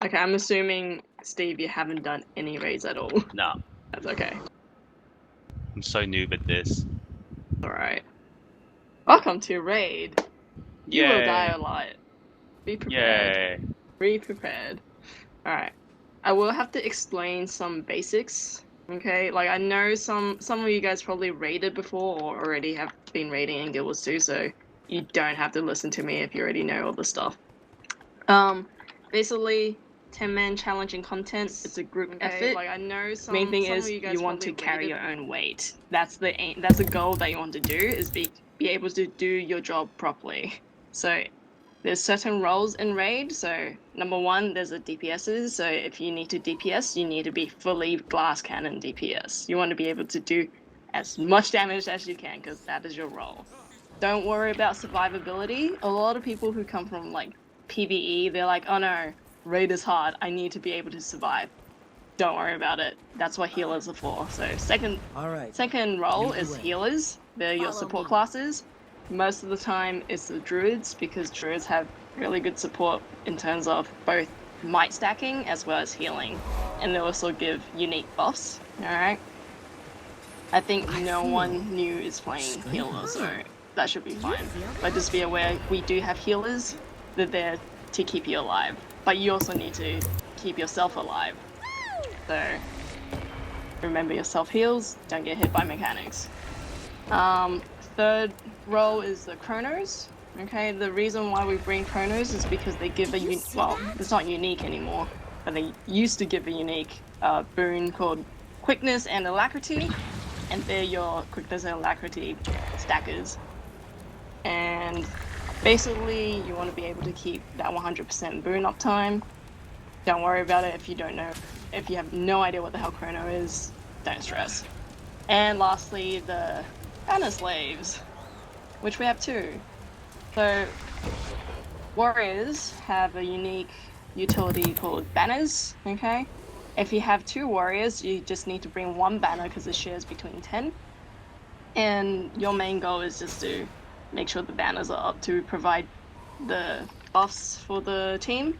Okay, I'm assuming, Steve, you haven't done any raids at all. No, That's okay. I'm so noob at this. Alright. Welcome to Raid. You will die Yay! a lot. Be prepared. Yay! Be prepared. Alright. I will have to explain some basics. Okay, like I know some of you guys probably raided before or already have been raiding in Guild Wars 2, so you don't have to listen to me if you already know all the stuff. Basically 10-man challenging content. It's a group effort. Like I know some. Main thing is you want to carry your own weight. That's the aim. That's the goal that you want to do. Is be able to do your job properly. So there's certain roles in raid. So number one, there's the DPSs. So if you need to DPS, you need to be fully glass cannon DPS. You want to be able to do as much damage as you can because that is your role. Don't worry about survivability. A lot of people who come from like PvE, they're like, oh no, raid is hard. I need to be able to survive. Don't worry about it. That's what healers are for. So second role is healers. They're your support classes. Most of the time it's the druids because druids have really good support in terms of both might stacking as well as healing. And they also give unique buffs. Alright? I think no one new is playing healer, so that should be fine. But just be aware, we do have healers. They're there to keep you alive. But you also need to keep yourself alive. So, remember your self-heals, don't get hit by mechanics. Third role is the chronos. Okay, the reason why we bring chronos is because they give a well, it's not unique anymore, but they used to give a unique boon called quickness and alacrity. And they're your quickness and alacrity stackers. And basically, you want to be able to keep that 100% boon uptime. Don't worry about it if you don't know. If you have no idea what the hell chrono is, don't stress. And lastly, the banner slaves, which we have two. So, warriors have a unique utility called banners, okay? If you have two warriors, you just need to bring one banner because it shares between 10. And your main goal is just to make sure the banners are up to provide the buffs for the team.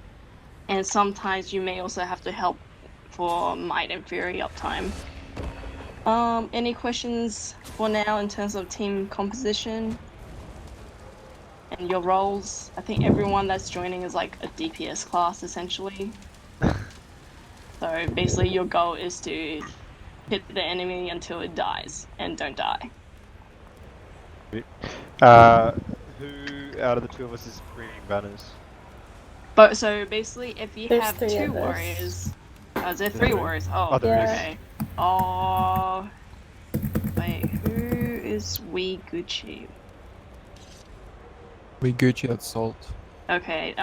And sometimes you may also have to help for might and fury uptime. Any questions for now in terms of team composition and your roles? I think everyone that's joining is like a DPS class essentially. So basically your goal is to hit the enemy until it dies and don't die. Who out of the two of us is bringing banners? But so basically if you There's have three two of us. warriors, is there three warriors? Oh, Oh, there is. okay. Oh, wait, who is We Gucci? We Gucci at Salt. Okay,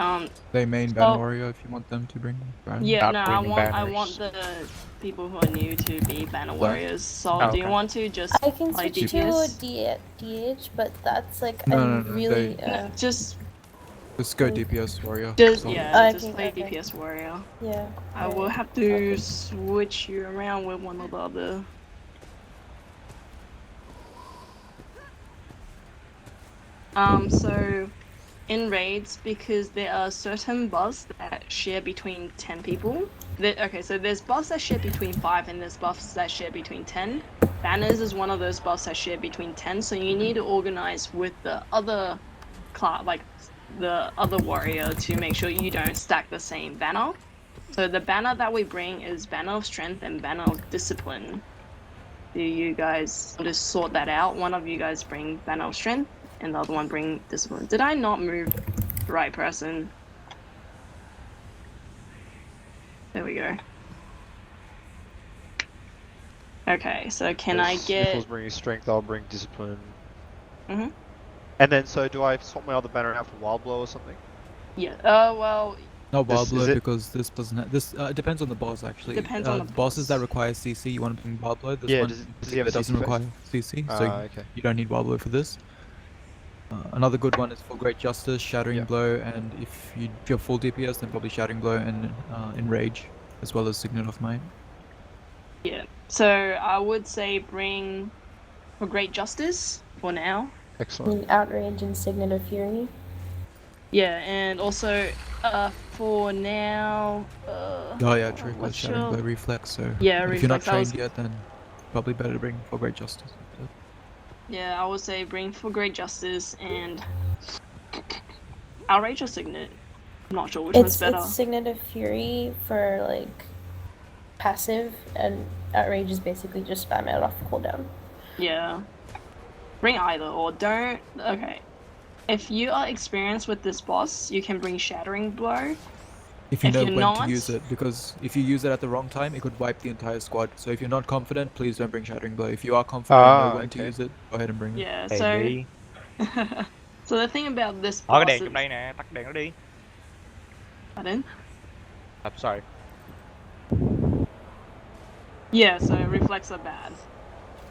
They main ban warrior if you want them to bring ban. yeah, Not no, bringing I banners. want the people who are new to be banner warriors. So Oh, do you okay. want to just I can play switch DPS? to DH, but that's like No, really. No, just go DPS warrior. just Salt. just play DPS warrior. Yeah. I will have to switch you around with one or the other. So in raids, because there are certain buffs that share between 10 people. Okay, so there's buffs that share between 5 and there's buffs that share between 10. Banners is one of those buffs that share between 10, so you need to organize with the other class, like the other warrior, to make sure you don't stack the same banner. So the banner that we bring is Banner of Strength and Banner of Discipline. Do you guys want to sort that out? One of you guys bring Banner of Strength and the other one bring Discipline. Did I not move the right person? There we go. Okay, so can I get... Nichols bringing strength, I'll bring discipline. Mm-hmm. And then, so do I swap my other banner out for Wild Blow or something? Yeah, well... No This- Wild Blow is it- because this doesn't. This depends on the boss actually. Depends on the bosses boss. that require CC. You want to bring Wild Blow. This Yeah, one does he have a that doesn't CC require CC, so okay. you don't need Wild Blow for this. Another good one is for Great Justice, Shattering Yeah. Blow, and if you're full DPS, then probably Shattering Blow and Enrage, as well as Signet of Might. Yeah, so I would say bring for Great Justice for now. Excellent. Outrage and Signet of Fury. Yeah, and also for now. Oh yeah, true. Because what's Shattering your- Blow reflex. So Yeah, if you're not reflex. I was- trained yet, then probably better bring for Great Justice. Yeah, I would say bring for Great Justice and Outrage or Signet. I'm not sure which one's better. It's Signet of Fury for like passive, and Outrage is basically just spam it off cooldown. Yeah. Bring either or don't. Okay. If you are experienced with this boss, you can bring Shattering Blow. If you know you're when not, to use it, because if you use it at the wrong time, it could wipe the entire squad. So if you're not confident, please don't bring Shattering Blow. If you are confident and know when to use it, go ahead and bring it. Yeah, Đèn so đi. so the thing about this Ở cái boss đèn trong is... đây nè, tắt đèn nó đi. Pardon? I'm sorry. Yeah, so reflex are bad.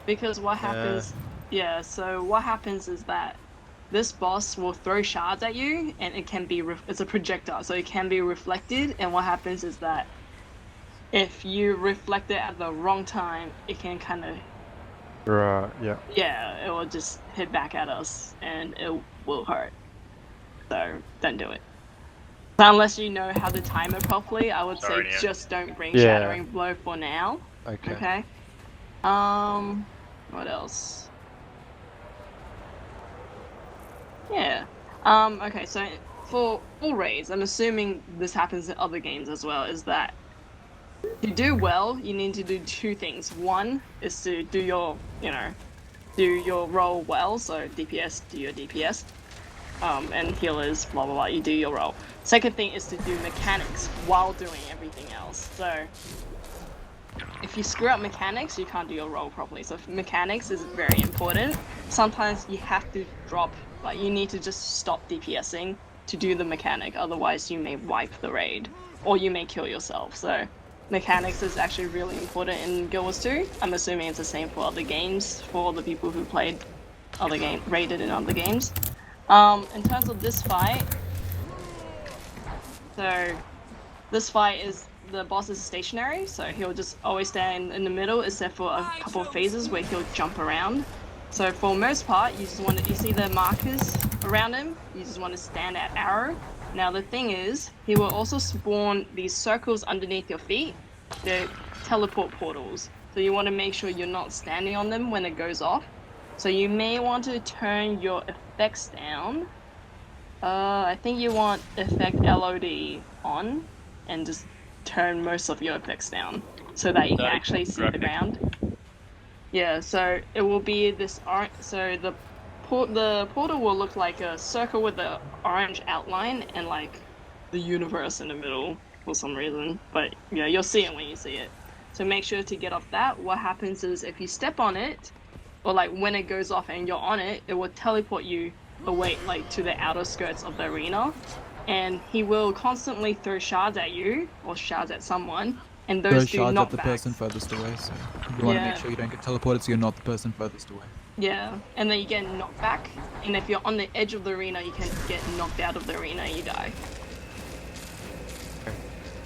Because what happens... Yeah, so what happens is that this boss will throw shards at you, and it can be... It's a projectile, so it can be reflected, and what happens is that if you reflect it at the wrong time, it can kind of... Right, yeah. Yeah, it will just hit back at us, and it will hurt. So, don't do it. So unless you know how to time it properly, I would say just don't bring Shattering Blow for now. Okay. What else? Yeah. Okay, so for all raids, I'm assuming this happens in other games as well, is that to do well, you need to do two things. One is to do your, do your role well, so DPS, do your DPS. And healers, blah blah blah, you do your role. Second thing is to do mechanics while doing everything else. So if you screw up mechanics, you can't do your role properly. So mechanics is very important. Sometimes you have to drop, like you need to just stop DPSing to do the mechanic, otherwise you may wipe the raid, or you may kill yourself. So mechanics is actually really important in Guild Wars 2. I'm assuming it's the same for other games, for the people who played other raided in other games. In terms of this fight, so this fight is, the boss is stationary, so he'll just always stand in the middle, except for a couple of phases where he'll jump around. So for most part, you just want to, you see the markers around him, you just want to stand at arrow. Now the thing is, he will also spawn these circles underneath your feet. They're teleport portals, so you want to make sure you're not standing on them when it goes off. So you may want to turn your effects down. I think you want effect LOD on, and just turn most of your effects down so that you can actually see the ground. Yeah, so it will be this orange. So the portal will look like a circle with the orange outline and like the universe in the middle for some reason. But yeah, you'll see it when you see it. So make sure to get off that. What happens is if you step on it, or like when it goes off and you're on it, it will teleport you away, like to the outer skirts of the arena, and he will constantly throw shards at you or shards at someone, and those do shards knockbacks. at the person furthest away, so you want to make sure you don't get teleported, so you're not the person furthest away. Yeah, and then you get knocked back, and if you're on the edge of the arena, you can get knocked out of the arena and you die.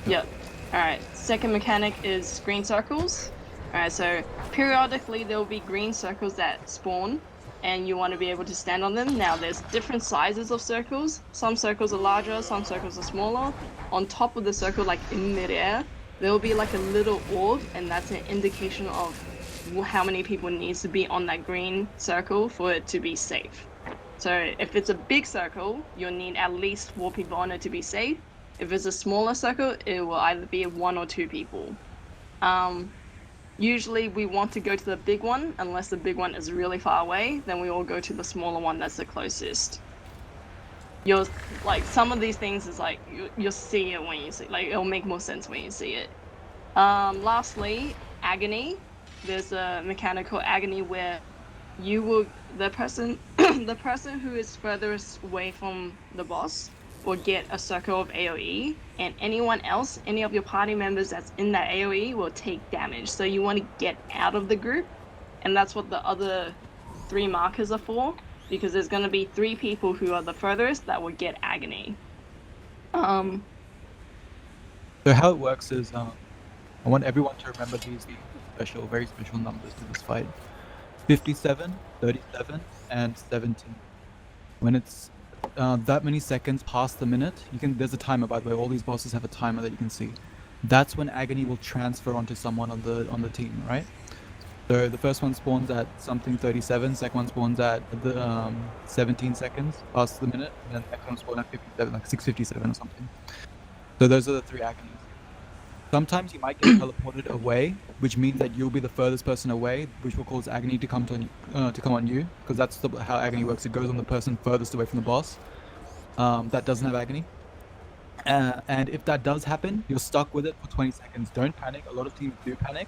Yep. Alright, second mechanic is green circles. Alright, so periodically there will be green circles that spawn, and you want to be able to stand on them. Now there's different sizes of circles. Some circles are larger, some circles are smaller. On top of the circle, like in midair, there will be like a little orb, and that's an indication of how many people needs to be on that green circle for it to be safe. So if it's a big circle, you'll need at least 4 people on it to be safe. If it's a smaller circle, it will either be 1 or 2 people. Usually we want to go to the big one, unless the big one is really far away, then we all go to the smaller one that's the closest. You'll, like, some of these things is like, you'll see it when you see, like, it'll make more sense when you see it. Lastly, agony. There's a mechanic called agony where you will, the person who is furthest away from the boss will get a circle of AoE, and anyone else, any of your party members that's in that AoE will take damage. So you want to get out of the group, and that's what the other 3 markers are for, because there's going to be 3 people who are the furthest that will get agony. So how it works is, I want everyone to remember these special, very special numbers to this fight. 57, 37, and 17. When it's that many seconds past the minute, there's a timer, by the way. All these bosses have a timer that you can see. That's when agony will transfer onto someone on the team, right? So the first one spawns at something 37, second one spawns at the 17 seconds past the minute, and then the next one spawns at 57, like 6:57 or something. So those are the 3 agonies. Sometimes you might get teleported away, which means that you'll be the furthest person away, which will cause agony to come on you, because that's how agony works. It goes on the person furthest away from the boss that doesn't have agony. And if that does happen, you're stuck with it for 20 seconds. Don't panic. A lot of teams do panic.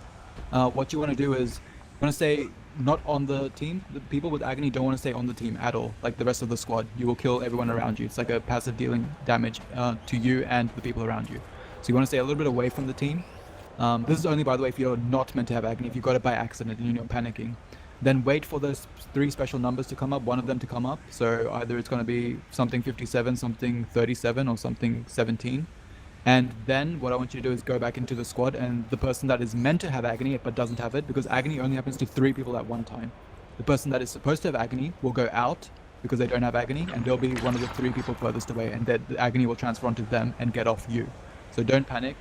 What you want to do is you want to stay not on the team. The people with agony don't want to stay on the team at all, like the rest of the squad. You will kill everyone around you. It's like a passive dealing damage to you and the people around you. So you want to stay a little bit away from the team. This is only, by the way, if you're not meant to have agony. If you got it by accident and you're not panicking, then wait for those 3 special numbers to come up, one of them to come up. So either it's going to be something 57, something 37, or something 17. And then what I want you to do is go back into the squad, and the person that is meant to have agony but doesn't have it, because agony only happens to 3 people at one time. The person that is supposed to have agony will go out because they don't have agony, and they'll be one of the 3 people furthest away, and the agony will transfer onto them and get off you. So don't panic.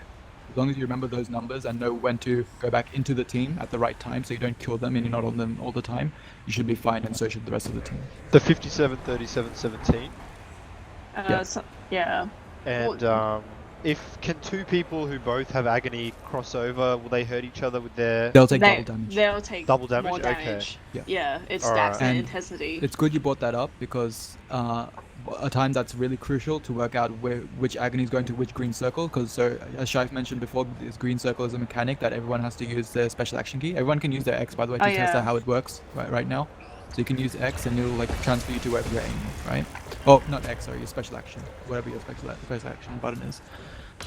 As long as you remember those numbers and know when to go back into the team at the right time, so you don't kill them and you're not on them all the time, you should be fine, and so should the rest of the team. The 57, 37, 17. Yeah. Yeah. And can 2 people who both have agony cross over? Will they hurt each other with their? They'll take double damage. They'll take double damage. more damage. Okay. Yeah, it All stacks right. in intensity. It's good you brought that up, because a time that's really crucial to work out which agony is going to which green circle, because so as Shaif mentioned before, this green circle is a mechanic that everyone has to use their special action key. Everyone can use their X, by the way, to test out how it works right now. So you can use X and it'll like transfer you to wherever you're aiming, right? Oh, not X, sorry, your special action, whatever your special action button is.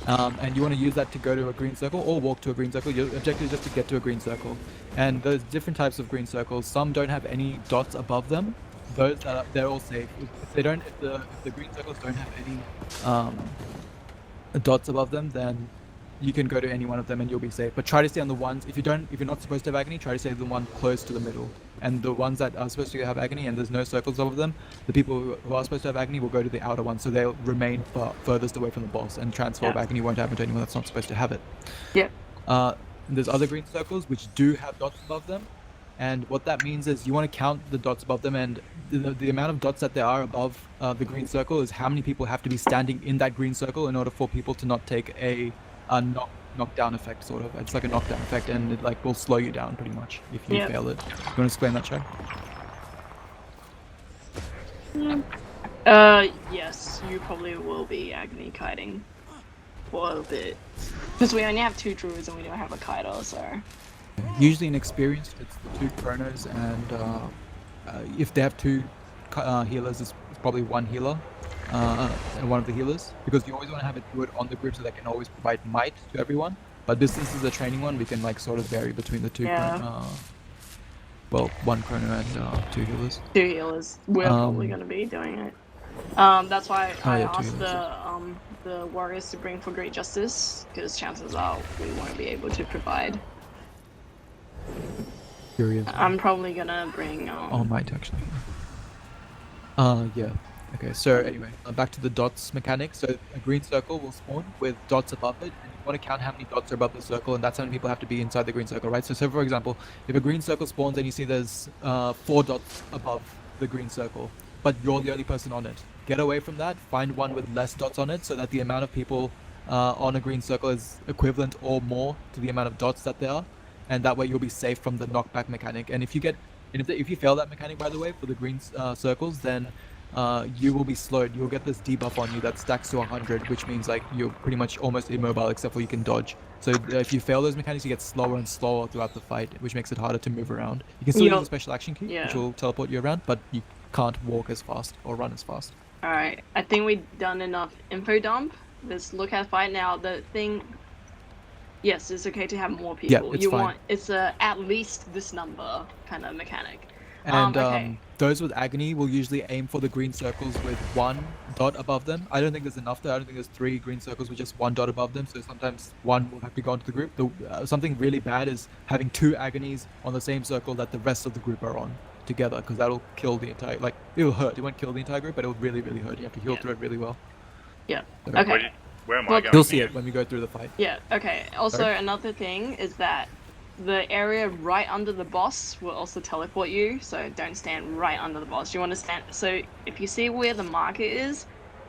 And you want to use that to go to a green circle or walk to a green circle. Your objective is just to get to a green circle. And there's different types of green circles. Some don't have any dots above them. Those they're all safe. If the green circles don't have any dots above them, then you can go to any one of them and you'll be safe. But try to stay on the ones, if you're not supposed to have agony, try to stay the one close to the middle. And the ones that are supposed to have agony and there's no circles above them, the people who are supposed to have agony will go to the outer ones, so they'll remain furthest away from the boss, and transfer of agony won't happen to anyone that's not supposed to have it. Yeah. There's other green circles which do have dots above them, and what that means is you want to count the dots above them, and the amount of dots that there are above the green circle is how many people have to be standing in that green circle in order for people to not take a knockdown effect, sort of. It's like a knockdown effect, and it like will slow you down pretty much if you fail it. You want to explain that, Shay? Yes, you probably will be agony kiting for a bit, because we only have 2 druids and we don't have a kiter, so. Usually in experienced, it's the 2 chronos, and if they have 2 healers, it's probably 1 healer and one of the healers, because you always want to have a druid on the group so they can always provide might to everyone. But this is a training one, we can like sort of vary between the 2 well, 1 chrono and 2 healers. 2 healers. We're probably going to be doing it. That's why I asked the warriors to bring for great justice, because chances are we won't be able to provide. Curious. I'm probably gonna bring might actually. Yeah. Okay, so anyway, back to the dots mechanic. So a green circle will spawn with dots above it, and you want to count how many dots are above the circle, and that's how many people have to be inside the green circle, right? So for example, if a green circle spawns and you see there's 4 dots above the green circle, but you're the only person on it, get away from that, find one with less dots on it, so that the amount of people on a green circle is equivalent or more to the amount of dots that there are, and that way you'll be safe from the knockback mechanic. And if you fail that mechanic, by the way, for the green circles, then you will be slowed. You'll get this debuff on you that stacks to 100, which means like you're pretty much almost immobile except for you can dodge. So if you fail those mechanics, you get slower and slower throughout the fight, which makes it harder to move around. You can still use a special action key, which will teleport you around, but you can't walk as fast or run as fast. Alright, I think we've done enough info dump. Let's look at fight now. The thing... Yes, it's okay to have more people. Yeah, it's fine. It's at least this number kind of mechanic. And those with agony will usually aim for the green circles with 1 dot above them. I don't think there's enough there. I don't think there's 3 green circles with just 1 dot above them. So sometimes 1 will have to go into the group. Something really bad is having 2 agonies on the same circle that the rest of the group are on. together, because that'll kill the entire, like, it'll hurt. It won't kill the entire group, but it'll really, really hurt. You have to heal through it really well. Yeah. So, Okay. Where am I Well, going? you'll see here? it when we go through the fight. Yeah, okay. Also, Sorry? another thing is that the area right under the boss will also teleport you, so don't stand right under the boss. You want to stand, so if you see where the marker is,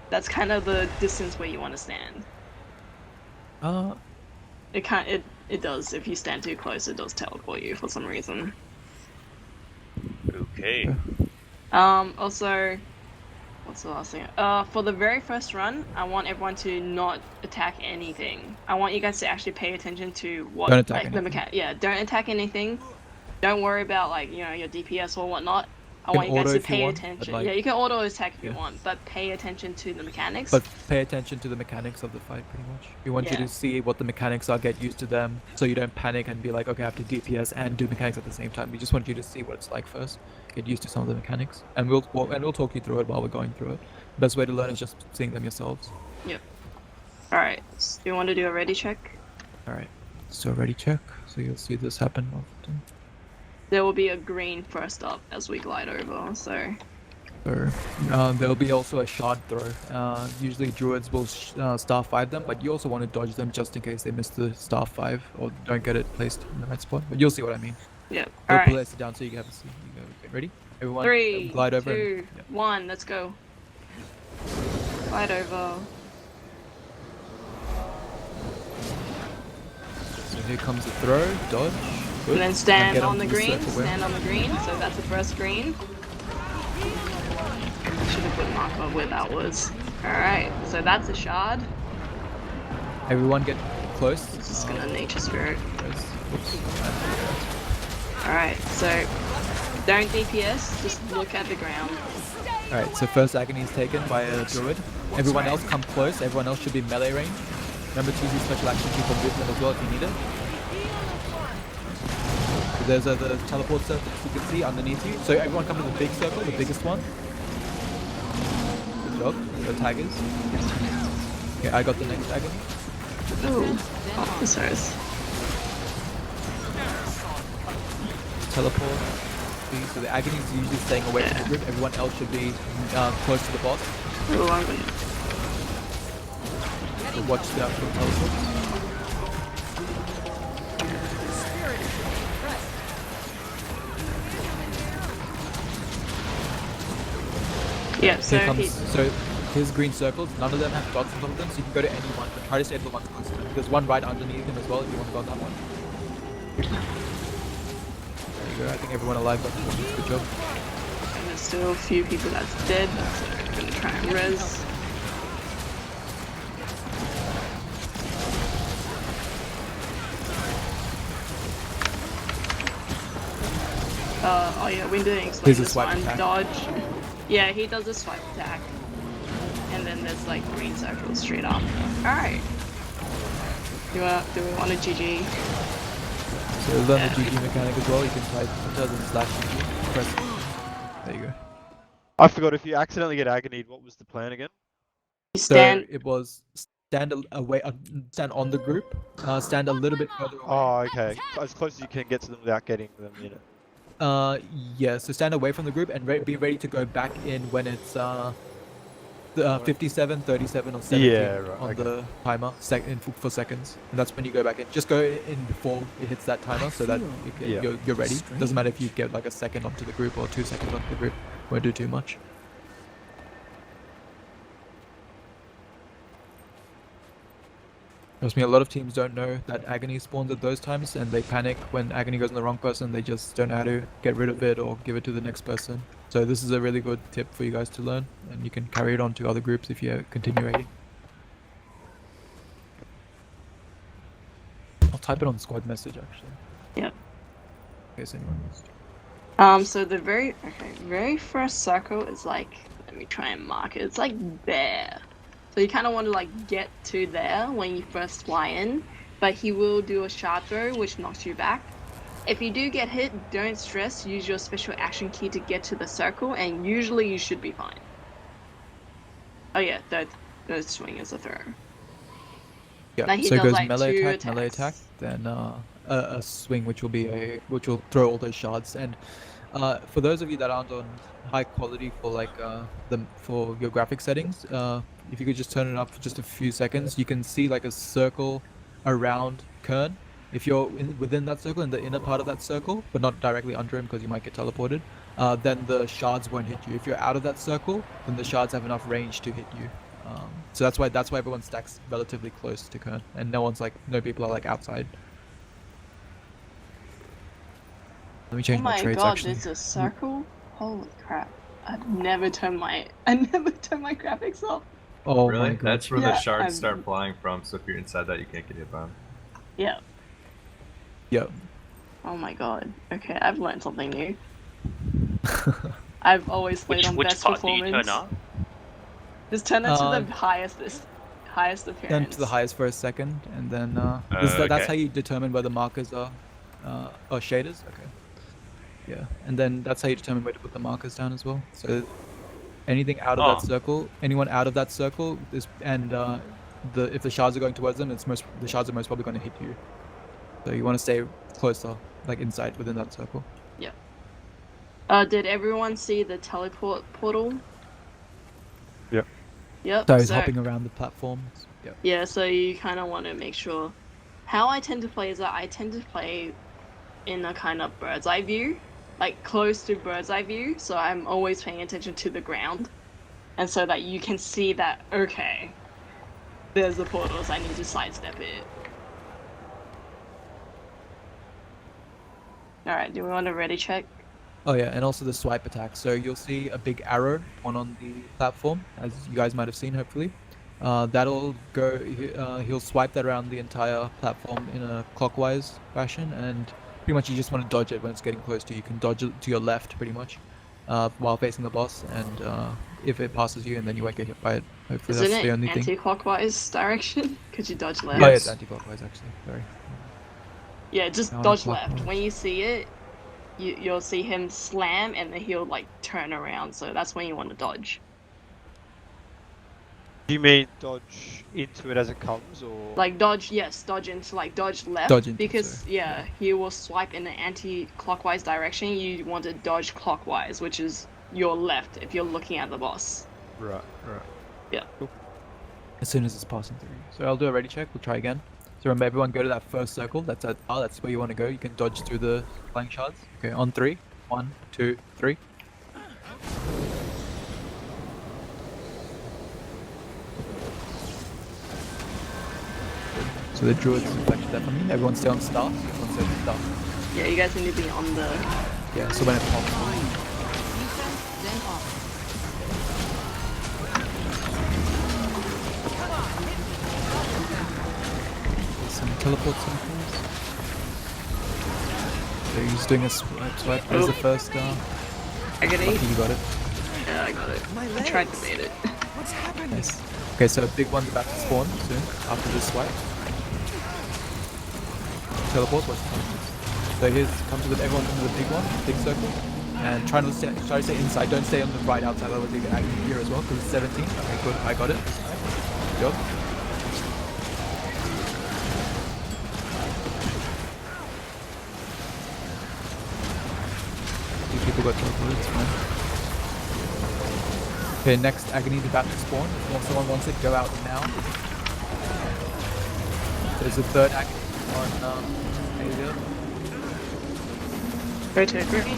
that's kind of the distance where you want to stand. It does, if you stand too close, it does teleport you for some reason. Okay. Also, what's the last thing? For the very first run, I want everyone to not attack anything. I want you guys to actually pay attention to what, Don't attack like, the anything. yeah, don't attack anything. Don't worry about, like, you know, your DPS or whatnot. I You want can you guys auto to if you pay want, attention. but, like, Yeah, you can auto attack if you yeah. want, but pay attention to the mechanics. But pay attention to the mechanics of the fight, pretty much. We want you Yeah. to see what the mechanics are, get used to them, so you don't panic and be like, okay, I have to DPS and do mechanics at the same time. We just want you to see what it's like first, get used to some of the mechanics, and we'll talk you through it while we're going through it. Best way to learn is just seeing them yourselves. Yep. Alright, so do you want to do a ready check? All right, so ready check. So you'll see this happen often. There will be a green first up as we glide over, so... So there'll be also a shard throw. Usually druids will star 5 them, but you also want to dodge them just in case they miss the star 5 or don't get it placed in the right spot. But you'll see what I mean. Yep. We'll Alright. place it down so you can have a see. You go. Okay, ready? Everyone, 3, glide over. 2, 1, let's go. Glide over. So here comes the throw, dodge. Good. And then stand get on the onto green, circle where- stand on the green, so that's the first green. Should have put a marker where that was. Alright, so that's a shard. Everyone get close. Just gonna nature spirit. Oops. Alright, so don't DPS, just look at the ground. Alright, so first agony is taken by a druid. Everyone else come close, everyone else should be melee range. Remember to use special action key for movement as well if you need it. So there's the teleport circles you can see underneath you. So everyone come to the big circle, the biggest one. Good job, the taggers. Okay, I got the next agony. Ooh, officers. Teleport. See, so the agony is usually staying away from the group. Everyone else should be close to the boss. Ooh, I'm gonna... So watch the actual teleport. Yeah, so Here comes, so here's green circles. None of them have dots on top of them, so you can go to any one. But try to stay to the one close to them. There's one right underneath him as well if you want to go on that one. There you go. I think everyone alive got this. Good job. and there's still a few people that's dead, so I'm gonna try and res. Oh yeah, we didn't explain Here's a this swipe one. attack. Dodge. Yeah, he does a swipe attack. And then there's like green circles straight up. Alright. Do we want a GG? So learn the GG mechanic as well. You can type enter then slash GG. Press. There you go. I forgot, if you accidentally get agonied, what was the plan again? You So stand. it was stand away, stand on the group, stand a little bit further away. Oh, okay. As close as you can get to them without getting them in it. Yeah, so stand away from the group and be ready to go back in when it's 57, 37, or 17 Yeah, right, on okay. the timer for seconds. And that's when you go back in. Just go in before it hits that timer so that Yeah. you're ready. Doesn't matter if you get like a second onto the group or 2 seconds onto the group. Won't do too much. Trust me, a lot of teams don't know that agony spawns at those times and they panic when agony goes on the wrong person. They just don't know how to get rid of it or give it to the next person. So this is a really good tip for you guys to learn, and you can carry it on to other groups if you continue raiding. I'll type it on squad message actually. Yep. In case anyone missed. So the very first circle is like, let me try and mark it. It's like there. So you kind of want to like get to there when you first fly in, but he will do a shard throw which knocks you back. If you do get hit, don't stress. Use your special action key to get to the circle, and usually you should be fine. Oh yeah, the swing is a throw. Yeah. Now he So it does, goes like, melee two attack, attacks. then a swing which will throw all those shards. And For those of you that aren't on high quality for like for your graphic settings, if you could just turn it up for just a few seconds, you can see like a circle around Kern. If you're within that circle, in the inner part of that circle, but not directly under him because you might get teleported, then the shards won't hit you. If you're out of that circle, then the shards have enough range to hit you. So that's why everyone stacks relatively close to Kern, and no people are like outside. Let me change my trades actually. Oh my god, there's a circle? Holy crap. I never turn my graphics off. Oh really? my god. That's where the shards start flying from, so if you're inside that, you can't get hit by them. Yeah. Yep. Oh my god. Okay, I've learned something new. I've always played on best performance. Which part do you turn up? Just turn it to the highest appearance. Then to the highest for a second, and then okay. that's how you determine where the markers are, or shaders. Okay. Yeah, and then that's how you determine where to put the markers down as well. So anything out of that circle, anyone out of that circle is, and if the shards are going towards them, the shards are most probably going to hit you. So you want to stay closer, like inside within that circle. Yeah. Did everyone see the teleport portal? Yep. Yep. So he's hopping around the platforms. Yep. Yeah, so you kind of want to make sure. How I tend to play is that I tend to play in a kind of bird's eye view, like close to bird's eye view, so I'm always paying attention to the ground, and so that you can see that, okay, there's the portals, I need to sidestep it. Alright, do we want to ready check? Oh yeah, and also the swipe attack. So you'll see a big arrow on the platform, as you guys might have seen, hopefully. That'll go, he'll swipe that around the entire platform in a clockwise fashion, and pretty much you just want to dodge it when it's getting close to you. You can dodge it to your left, pretty much, while facing the boss, and if it passes you, and then you won't get hit by it. Hopefully that's the only thing. Isn't it anti-clockwise direction? Could you dodge left? Oh yeah, it's anti-clockwise actually, sorry. Yeah, just dodge left. When you see it, you'll see him slam, and then he'll like turn around, so that's when you want to dodge. Do you mean dodge into it as it comes, or like dodge? Yes, dodge into, like dodge left, because he will swipe in the anti-clockwise direction. You want to dodge clockwise, which is your left if you're looking at the boss. Right. Yeah. Cool. As soon as it's passing through. So I'll do a ready check. We'll try again. So remember, everyone go to that first circle. That's where you want to go. You can dodge through the flying shards. Okay, on 3. 1, 2, 3. So the druids reflected that from me. Everyone stay on start. Everyone stay on start. Yeah, you guys need to be on the... Yeah, so when it pops. Some teleport circles. So you're just doing a swipe. There's the first I got it. Lucky you got it. Yeah, I got it. I tried to bait it. What's happening? Nice. Okay, so a big one's about to spawn soon after this swipe. Teleport. So here's comes with everyone into the big one, big circle, and try to stay inside. Don't stay on the right outside, otherwise you get active here as well. Because it's 17. Okay, good. I got it. Good job. People got teleported, it's fine. Okay, next Agony's about to spawn. If someone wants it, go out now. There's a third Agony on Asia. Go to green.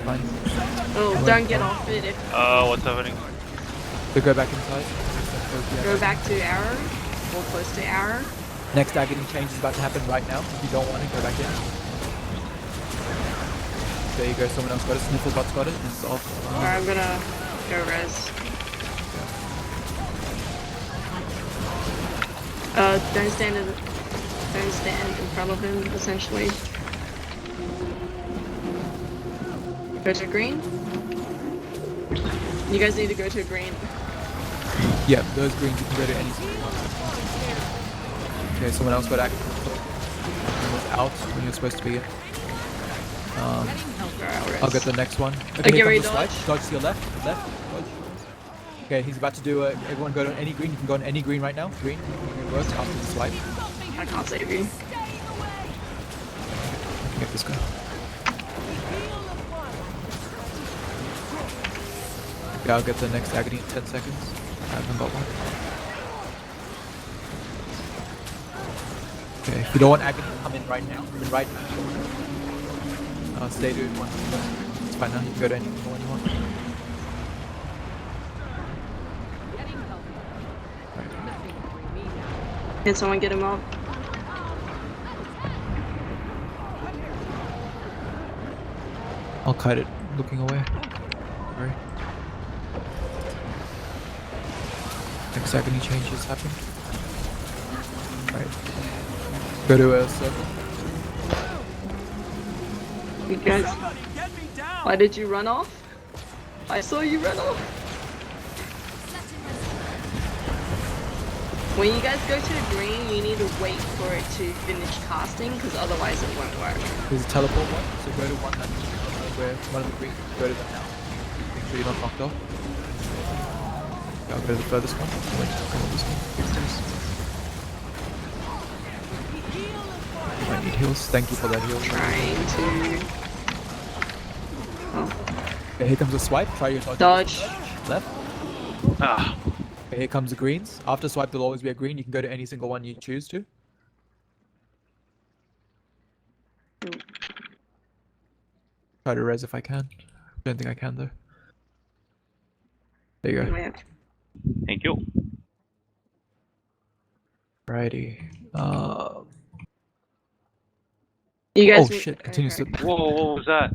Fine. Oh, don't get off it if... what's happening? So go back inside. Go back to arrow. More close to arrow. Next Agony change is about to happen right now. If you don't want it, go back in. There you go, someone else got it. Snifflebot's got it. It's off. Alright, I'm gonna go res. Don't stand in front of him, essentially. Go to green. You guys need to go to green. Yeah, those greens you can go to any screen. Okay, someone else got active. Out when you're supposed to be in. I'll get the next one. Okay, here comes the swipe. Dodge to your left. Dodge. Okay, he's about to do everyone go to any green. You can go on any green right now. Green works after the swipe. I can't save you. Get this guy. Yeah, I'll get the next agony in 10 seconds. I haven't got one. Okay, if you don't want agony, come in right now. Come in right now. Stay doing one. It's fine now. You can go to any one you want. Can someone get him up? I'll kite it, looking away. Sorry. Next agony changes happen. Right. Go to a circle. You guys, why did you run off? I saw you run off. When you guys go to the green, you need to wait for it to finish casting, because otherwise it won't work. There's a teleport one, so go to one that where one of the green, go to them now. Make sure you're not knocked off. Yeah, I'll go to the furthest one. Wait, go on this one. I need heals. Thank you for that heal. Trying to... Oh. Okay, here comes a swipe. Try your Dodge. Left. Ah. Okay, here comes the greens. After swipe, there'll always be a green. You can go to any single one you choose to. Try to res if I can. Don't think I can though. There you go. Thank you. Alrighty. You guys Oh shit! Continues to. Whoa, what was that?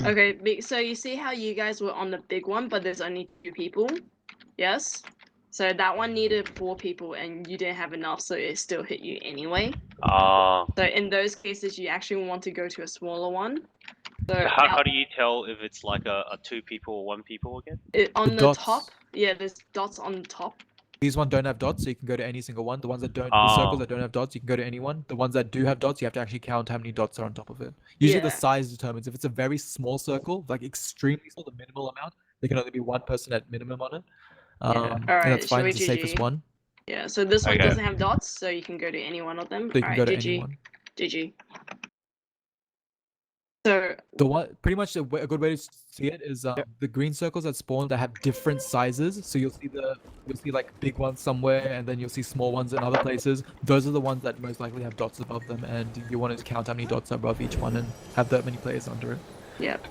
Okay, so you see how you guys were on the big one, but there's only 2 people? Yes? So that one needed 4 people and you didn't have enough, so it still hit you anyway. So in those cases, you actually want to go to a smaller one. So How do you tell if it's like a 2 people or 1 people again? On the top, yeah, there's dots on the top. These ones don't have dots, so you can go to any single one. The ones that don't, the circles that don't have dots, you can go to any one. The ones that do have dots, you have to actually count how many dots are on top of it. Usually the size determines. If it's a very small circle, like extremely small, the minimal amount, there can only be 1 person at minimum on it. Alright, and that's fine. It's the GG? safest one. Yeah, so this one doesn't have dots, so you can go to any one of them. So you can go to GG. anyone. GG. So the one, pretty much a good way to see it is the green circles that spawn that have different sizes. So you'll see like big ones somewhere, and then you'll see small ones in other places. Those are the ones that most likely have dots above them, and you want to count how many dots are above each one and have that many players under it. Yep.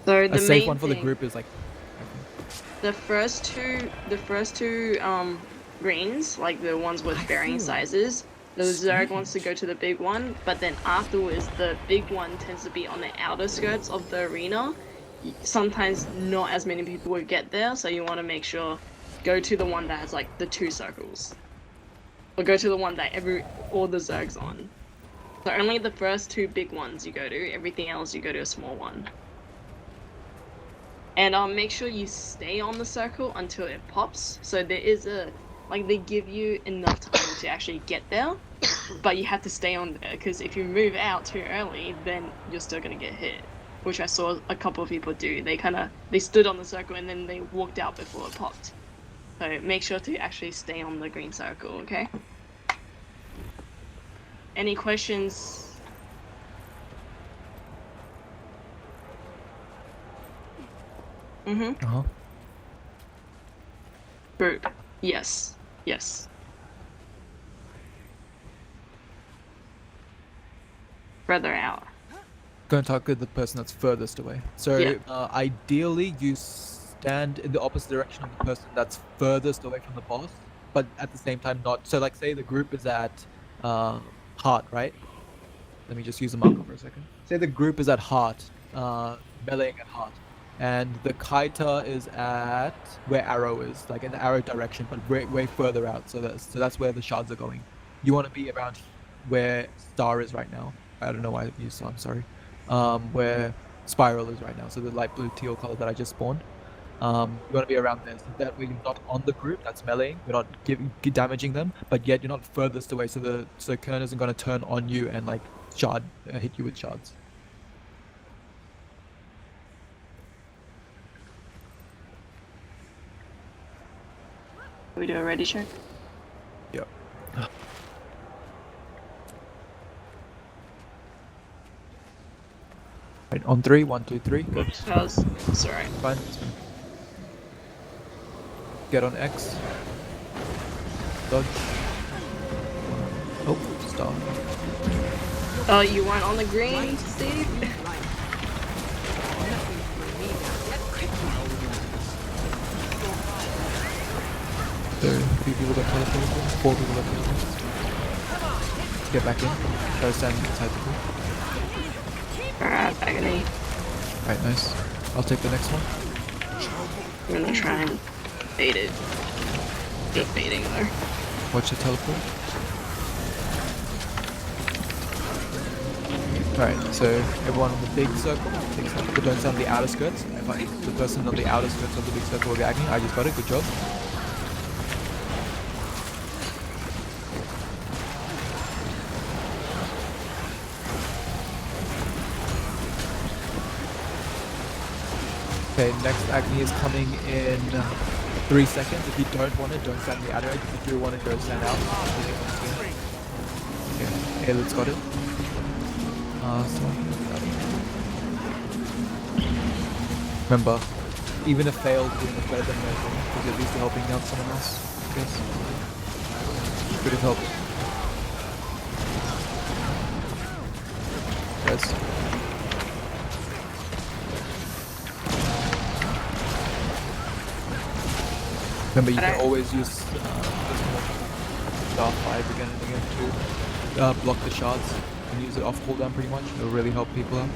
So the a safe one for the group is like the first two greens, like the ones with varying sizes. The Zerg wants to go to the big one, but then afterwards the big one tends to be on the outer skirts of the arena. Sometimes not as many people will get there, so you want to make sure go to the one that has like the 2 circles. Or go to the one that all the Zerg's on. So only the first 2 big ones you go to, everything else you go to a small one. And make sure you stay on the circle until it pops. So there is they give you enough time to actually get there, but you have to stay on there, because if you move out too early, then you're still gonna get hit, which I saw a couple of people do. They stood on the circle and then they walked out before it popped. So make sure to actually stay on the green circle, okay? Any questions? Group. Yes. Yes. Further out. Don't target the person that's furthest away. So Yeah. Ideally you stand in the opposite direction of the person that's furthest away from the boss, but at the same time not. So like say the group is at heart, right? Let me just use a marker for a second. Say the group is at heart, meleeing at heart, and the kiter is at where arrow is, like in the arrow direction, but way further out. So that's where the shards are going. You want to be around where star is right now. I don't know why I used star, I'm sorry. Where spiral is right now. So the light blue teal color that I just spawned. You want to be around there, so that way you're not on the group that's meleeing, you're not damaging them, but yet you're not furthest away, so Kern isn't going to turn on you and like hit you with shards. Can we do a ready check? Yep. Right, on 3, 1, 2, 3. Go. Sorry. Fine. Get on X. Dodge. Oh, star. Oh, you weren't on the green, Steve? So, 3 people got teleported, 4 people got teleported. Get back in. Try to stand inside the pool. Alright, agony. Alright, nice. I'll take the next one. I'm gonna try and bait it. Good baiting though. Watch the teleport. Alright, so everyone on the big circle, but don't stand on the outer skirts. If the person on the outer skirts of the big circle will be agony. I just got it, good job. Okay, next agony is coming in 3 seconds. If you don't want it, don't stand on the outer edge. If you do want it, go stand out. Okay, Ayla's got it. Remember, even if failed, doing it better than nothing, because you're at least helping out someone else, I guess. Could have helped. Yes. Remember, you can always use star 5 again and again to block the shards and use it off cooldown pretty much. It'll really help people out.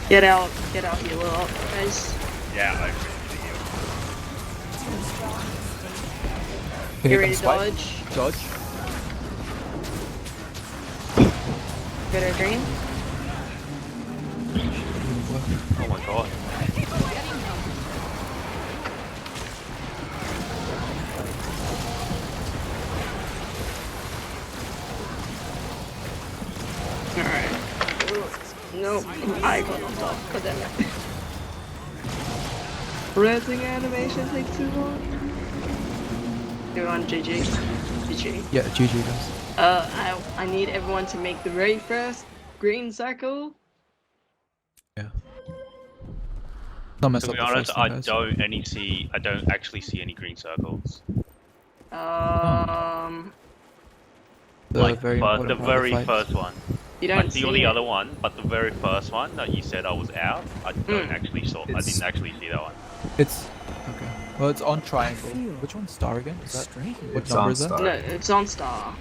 Get out heal up, guys. Yeah, I Get ready to dodge. Dodge. Get our green. Oh my god. Alright. Nope. I got on top. God damn it. Rezzing animation takes too long. You're on GG. GG. Yeah, GG guys. I need everyone to make the very first green circle. Yeah. Not mess To up be the honest, first I thing, guys. don't actually see any green circles. The Like very the important part of very fight. first one. You I don't see see all the it. other one, but the very first one that you said I was out, I didn't actually see that one. It's okay. Well, it's on triangle. Which one's star again? Is that what It's number on is that? star. No, it's on star.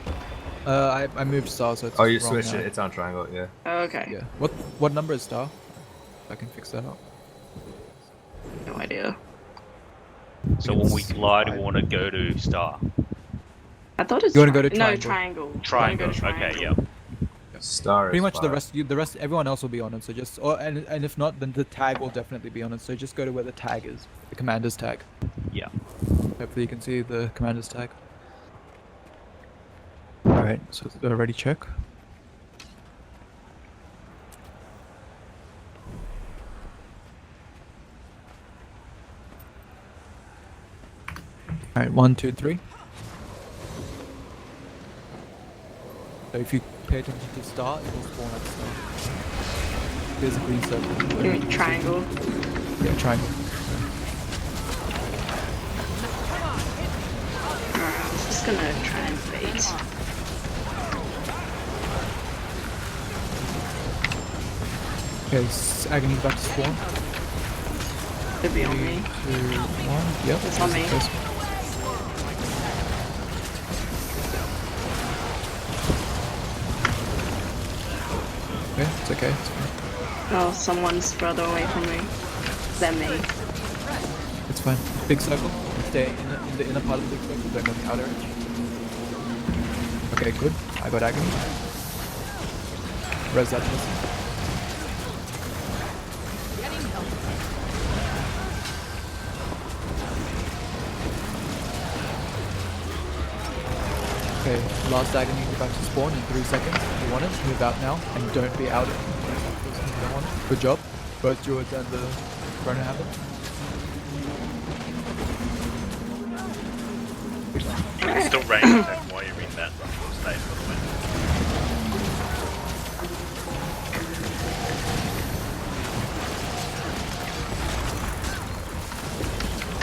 I moved star, so it's Oh, you wrong switched now. it. It's on triangle. Yeah. Okay. Yeah. What number is star? I can fix that up. No idea. So when we glide, we want to go to star. I thought it's You wanna go to No, triangle? triangle. Triangle. Go to Okay, triangle. yeah. Star. Pretty is much fire. the rest, everyone else will be on it. So just, and if not, then the tag will definitely be on it. So just go to where the tag is, the commander's tag. Yeah. Hopefully you can see the commander's tag. All right, so ready check. All right, 1, 2, 3. So if you pay attention to star, it will spawn at star. There's a green circle. You mean triangle? Yeah, triangle. Alright, I was just gonna try and bait. Okay, Agony's about to spawn. Could be on 3, 2, me. 1. Yep. It's on me. First. Okay, it's okay. It's fine. Oh, someone's further away from me than me. It's fine. Big circle. Stay in the inner part of the big circle. Don't go on the outer edge. Okay, good. I got Agony. Res that person. Okay, last Agony is about to spawn in 3 seconds. If you want it, move out now, and don't be out. Don't want it. Good job. Both Druids and the Chrono have it. You can still range attack while you're in that state, by the way.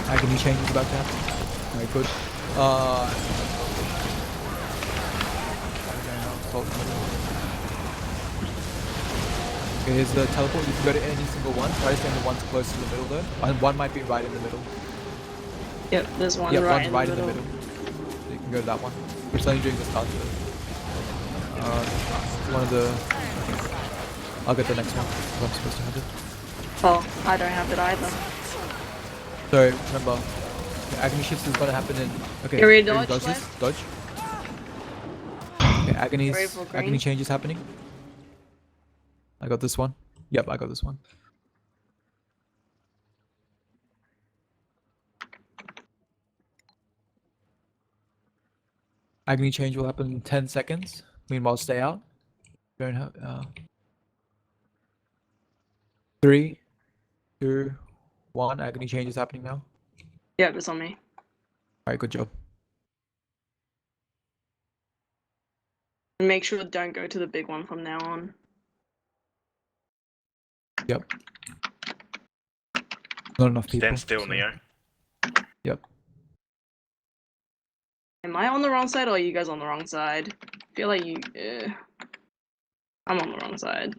Agony change is about to happen. Very good. Okay, here's the teleport. You can go to any single one. Try to stay in the ones close to the middle though. And one might be right in the middle. Yep, there's one Yeah, right, one's in, right the in the middle. So you can go to that one. It's only during the start of it. One of the... I'll get the next one. If I'm supposed to have it. Oh, I don't have it either. So remember, the agony shifts is gonna happen in. Okay, Area here you dodge go, sis. left. Dodge. Okay, Ready for green. agony change is happening. I got this one. Yep, I got this one. Agony change will happen in 10 seconds. Meanwhile, stay out. Don't have. 3, 2, 1. Agony change is happening now. Yep, it's on me. Alright, good job. Make sure don't go to the big one from now on. Yep. Not enough people. Stand still, so- Neo. Yep. Am I on the wrong side or are you guys on the wrong side? I feel like you... I'm on the wrong side.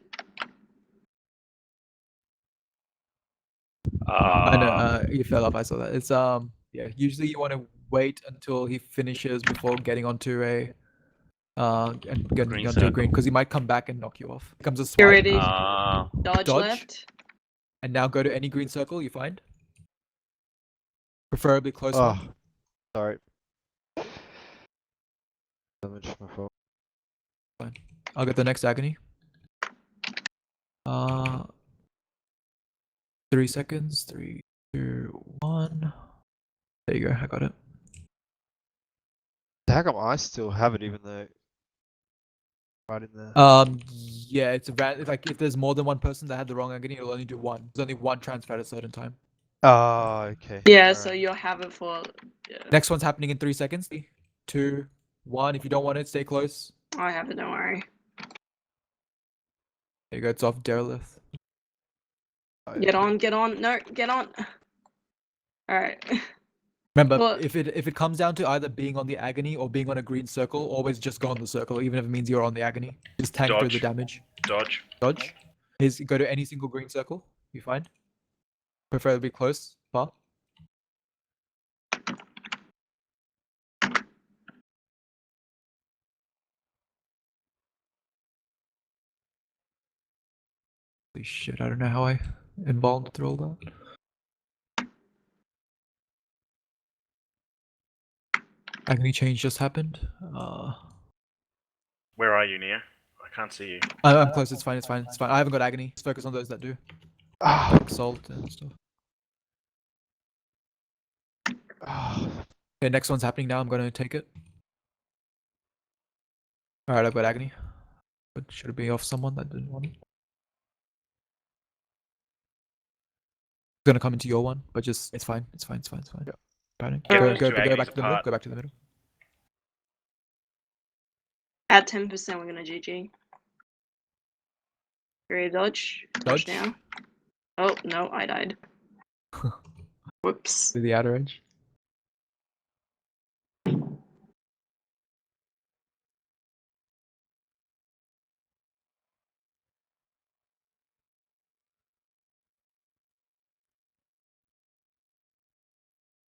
I know, you fell off, I saw that. It's, yeah, usually you want to wait until he finishes before getting onto a, and getting Green onto a green, circle. because he might come back and knock you off. Comes a Get swipe, ready. Dodge dodge. left. And now go to any green circle you find. Preferably close Oh, one. sorry. Damage my fault. I'll get the next agony. 3 seconds. 3, 2, 1. There you go, I got it. How come I still have it even though right in there? Yeah, it's like if there's more than one person that had the wrong agony, it'll only do one. There's only one transfer at a certain time. Oh, okay. Yeah, Alright. so you'll have it for... Yeah. Next one's happening in 3 seconds. 3, 2, 1. If you don't want it, stay close. I have it, don't worry. There you go, it's off Derelith. Get on, get on. No, get on. Alright. Remember, Well- if it comes down to either being on the agony or being on a green circle, always just go on the circle, even if it means you're on the agony. Just tank through the Dodge. damage. Dodge. Dodge. Go to any single green circle you find. Preferably close, far. Holy shit, I don't know how I involved through all that. Agony change just happened. Where are you, Neo? I can't see you. I'm close, it's fine, it's fine, it's fine. I haven't got agony. Just focus on those that do. Ah, Like salt and stuff. ah. Okay, next one's happening now. I'm gonna take it. Alright, I've got agony. But should it be off someone that didn't want it? Gonna come into your one, but just it's fine, it's fine, it's fine, it's fine. Yeah. Panic. Get Go, those go, two go agonies back to the middle. apart. Go back to the middle. At 10%, we're gonna GG. Ready to dodge. Dodge. Now. Oh, no, I died. Whoops. To the outer edge.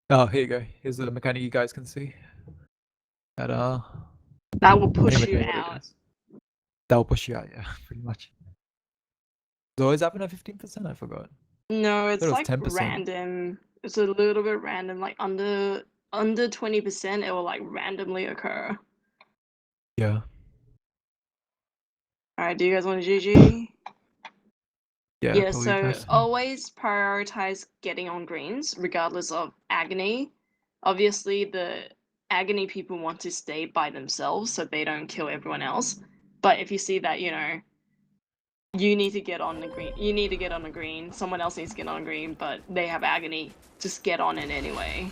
Oh, here you go. Here's the mechanic you guys can see. That That will push I don't you know what it out. is. That will push you out, yeah, pretty much. Does it always happen at 15%? I forgot. No, it's Thought it was like 10%. random. It's a little bit random. Like under 20%, it will like randomly occur. Yeah. Alright, do you guys want to GG? Yeah, Yeah, probably so best. always prioritize getting on greens, regardless of agony. Obviously, the agony people want to stay by themselves so they don't kill everyone else. But if you see that, you know, you need to get on the green, someone else needs to get on green, but they have agony, just get on it anyway.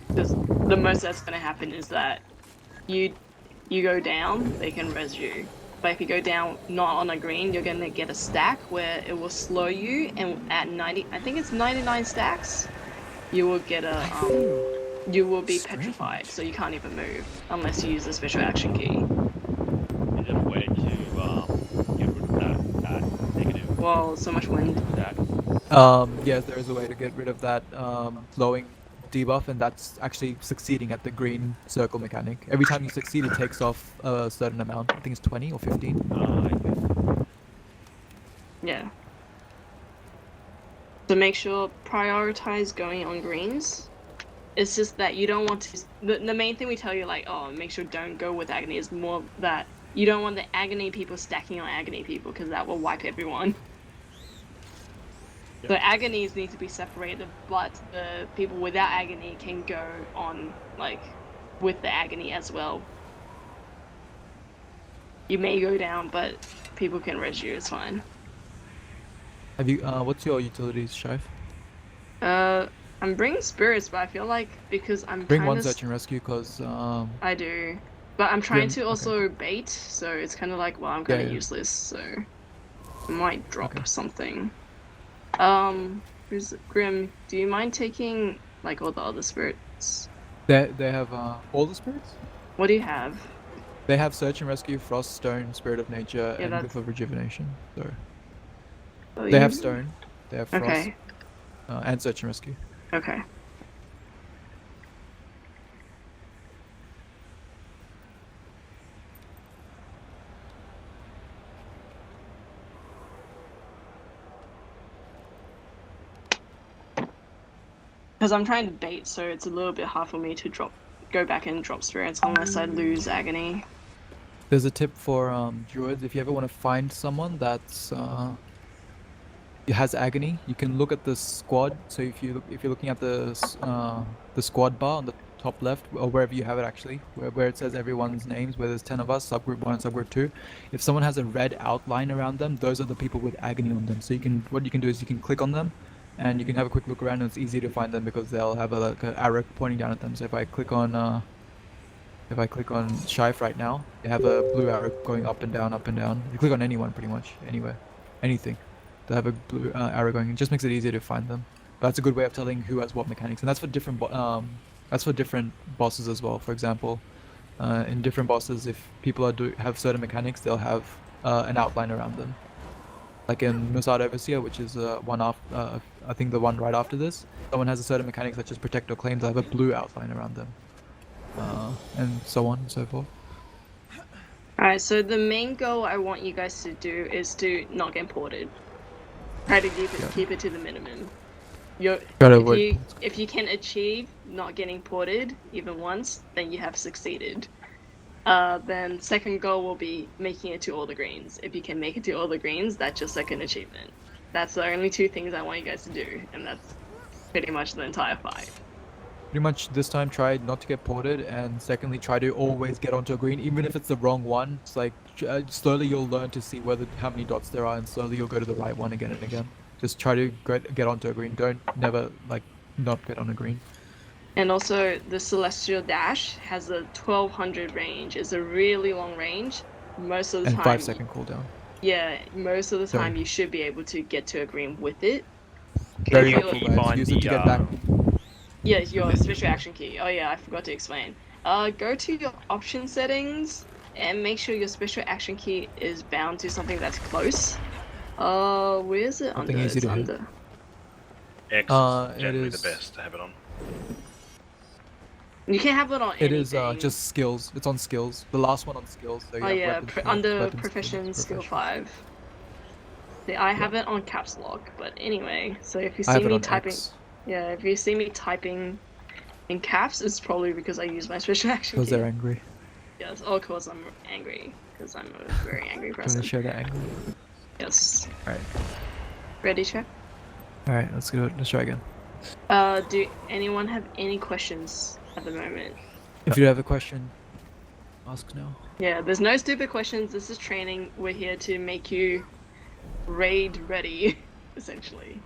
Because the most that's going to happen is that you go down, they can res you. But if you go down not on a green, you're gonna get a stack where it will slow you, and at 90, I think it's 99 stacks, you will get a you will be petrified, so you can't even move unless you use the special action key. Is there a way to get rid of that negative Well, so much wind. stack? Yes, there is a way to get rid of that flowing debuff, and that's actually succeeding at the green circle mechanic. Every time you succeed, it takes off a certain amount. I think it's 20 or 15. Yeah. So make sure prioritize going on greens. It's just that you don't want to. The main thing we tell you, like, oh, make sure don't go with agony, is more that you don't want the agony people stacking on agony people, because that will wipe everyone. So agonies need to be separated, but the people without agony can go on, like, with the agony as well. You may go down, but people can res you, it's fine. Have you? What's your utilities, Shive? I'm bringing spirits, but I feel like because I'm Bring kinda one search and rescue, cause I do. But I'm trying to okay. also bait, so it's kind of like, well, I'm kind of Yeah. useless, so I might drop Okay. something. Grim, do you mind taking, like, all the other spirits? they have all the spirits. What do you have? They have search and rescue, frost, stone, spirit of nature, Yeah, and that's- whiff of rejuvenation. So Oh, they you- have stone, they have frost, Okay, and search and rescue. okay. Because I'm trying to bait, so it's a little bit hard for me to go back and drop spirits unless I lose agony. There's a tip for druids. If you ever want to find someone that's has agony, you can look at the squad. So if you're looking at the squad bar on the top left, or wherever you have it actually, where it says everyone's names, where there's 10 of us, subgroup 1 and subgroup 2, if someone has a red outline around them, those are the people with agony on them. So what you can do is you can click on them, and you can have a quick look around, and it's easy to find them because they'll have like an arrow pointing down at them. So if I click on Shive right now, they have a blue arrow going up and down, up and down. You click on anyone, pretty much anywhere, anything, they have a blue arrow going. It just makes it easier to find them. But that's a good way of telling who has what mechanics, and that's for different bosses as well. For example, in different bosses, if people have certain mechanics, they'll have an outline around them. Like in Musad Overseer, which is one after, I think the one right after this, someone has a certain mechanic such as protect or claim, they'll have a blue outline around them, and so on and so forth. Alright, so the main goal I want you guys to do is to not get ported. Try to keep it to the minimum. If you can achieve not getting ported even once, then you have succeeded. Then second goal will be making it to all the greens. If you can make it to all the greens, that's your second achievement. That's the only two things I want you guys to do, and that's pretty much the entire fight. Pretty much this time try not to get ported, and secondly try to always get onto a green, even if it's the wrong one. It's like slowly you'll learn to see how many dots there are, and slowly you'll go to the right one again and again. Just try to get onto a green. Don't never like not get on a green. And also, the Celestial Dash has a 1200 range. It's a really long range. Most of the And time, 5-second cooldown. yeah, most of the Sorry. time you should be able to get to a green with it. Very If helpful, you- guys. find Use it to the, get back. Yeah, your special action key. Oh yeah, I forgot to explain. Go to your option settings and make sure your special action key is bound to something that's close. Where is it? Something Under. easy It's to hit. under. X It is generally is- the best to have it on. You can have it on It is anything. just skills. It's on skills. The last one on skills. So you Oh have yeah, weapons skills, under weapons profession skills, skill profession. 5. See, I have it on caps lock, but anyway. So if you I see have it me on typing, X yeah, if you see me typing in caps, it's probably because I use my special action because key. they're angry. Yes, or because I'm angry, because I'm a very angry Trying person. to show that anger. Yes. Alright. Ready, check. Alright, let's do it. Let's try again. Do anyone have any questions at the moment? If you have a question, ask now. Yeah, there's no stupid questions. This is training. We're here to make you raid ready, essentially.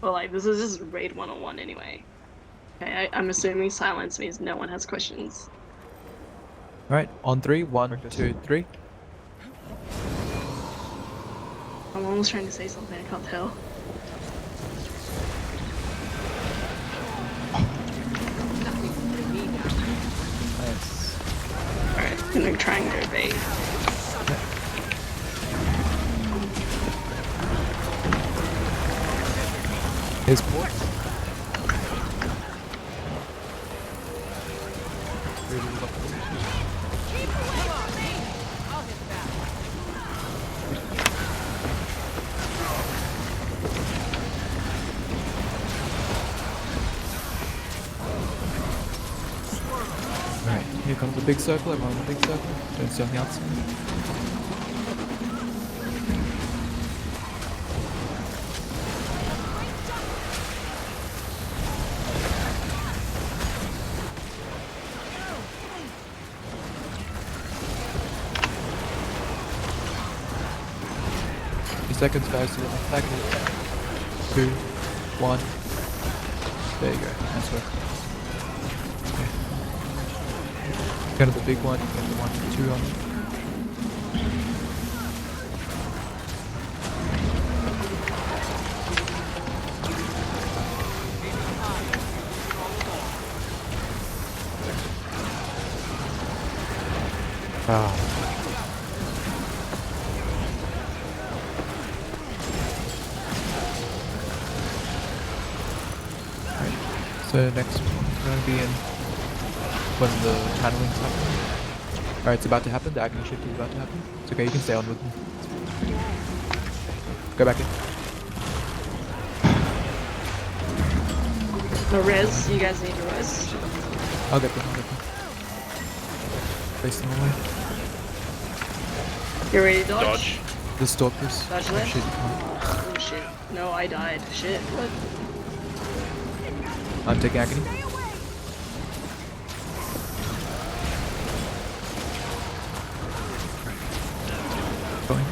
Well, like, this is just raid 101 anyway. Okay, I'm assuming silence means no one has questions. Alright, on 3, 1, 2, 3. I'm almost trying to say something, I can't tell. Nice. Alright, gonna try and go bait. Here's port. Alright, here comes the big circle, everyone in the big circle. Don't stay on the outside. Seconds, guys, to the next second. 2, 1. There you go. Nice work. Okay. Go to the big one. Get the 1, 2 on. Ah. So next one's going to be in when the channeling's happening. Alright, it's about to happen. The agony shift is about to happen. It's okay, you can stay on with me. Go back in. The res, you guys need to res. I'll get them, Face them away. You ready to dodge? Dodge. The stalkers. Dodge Oh, left. shit, you can't. Oh shit. No, I died. Shit. What? I'm taking agony. Going.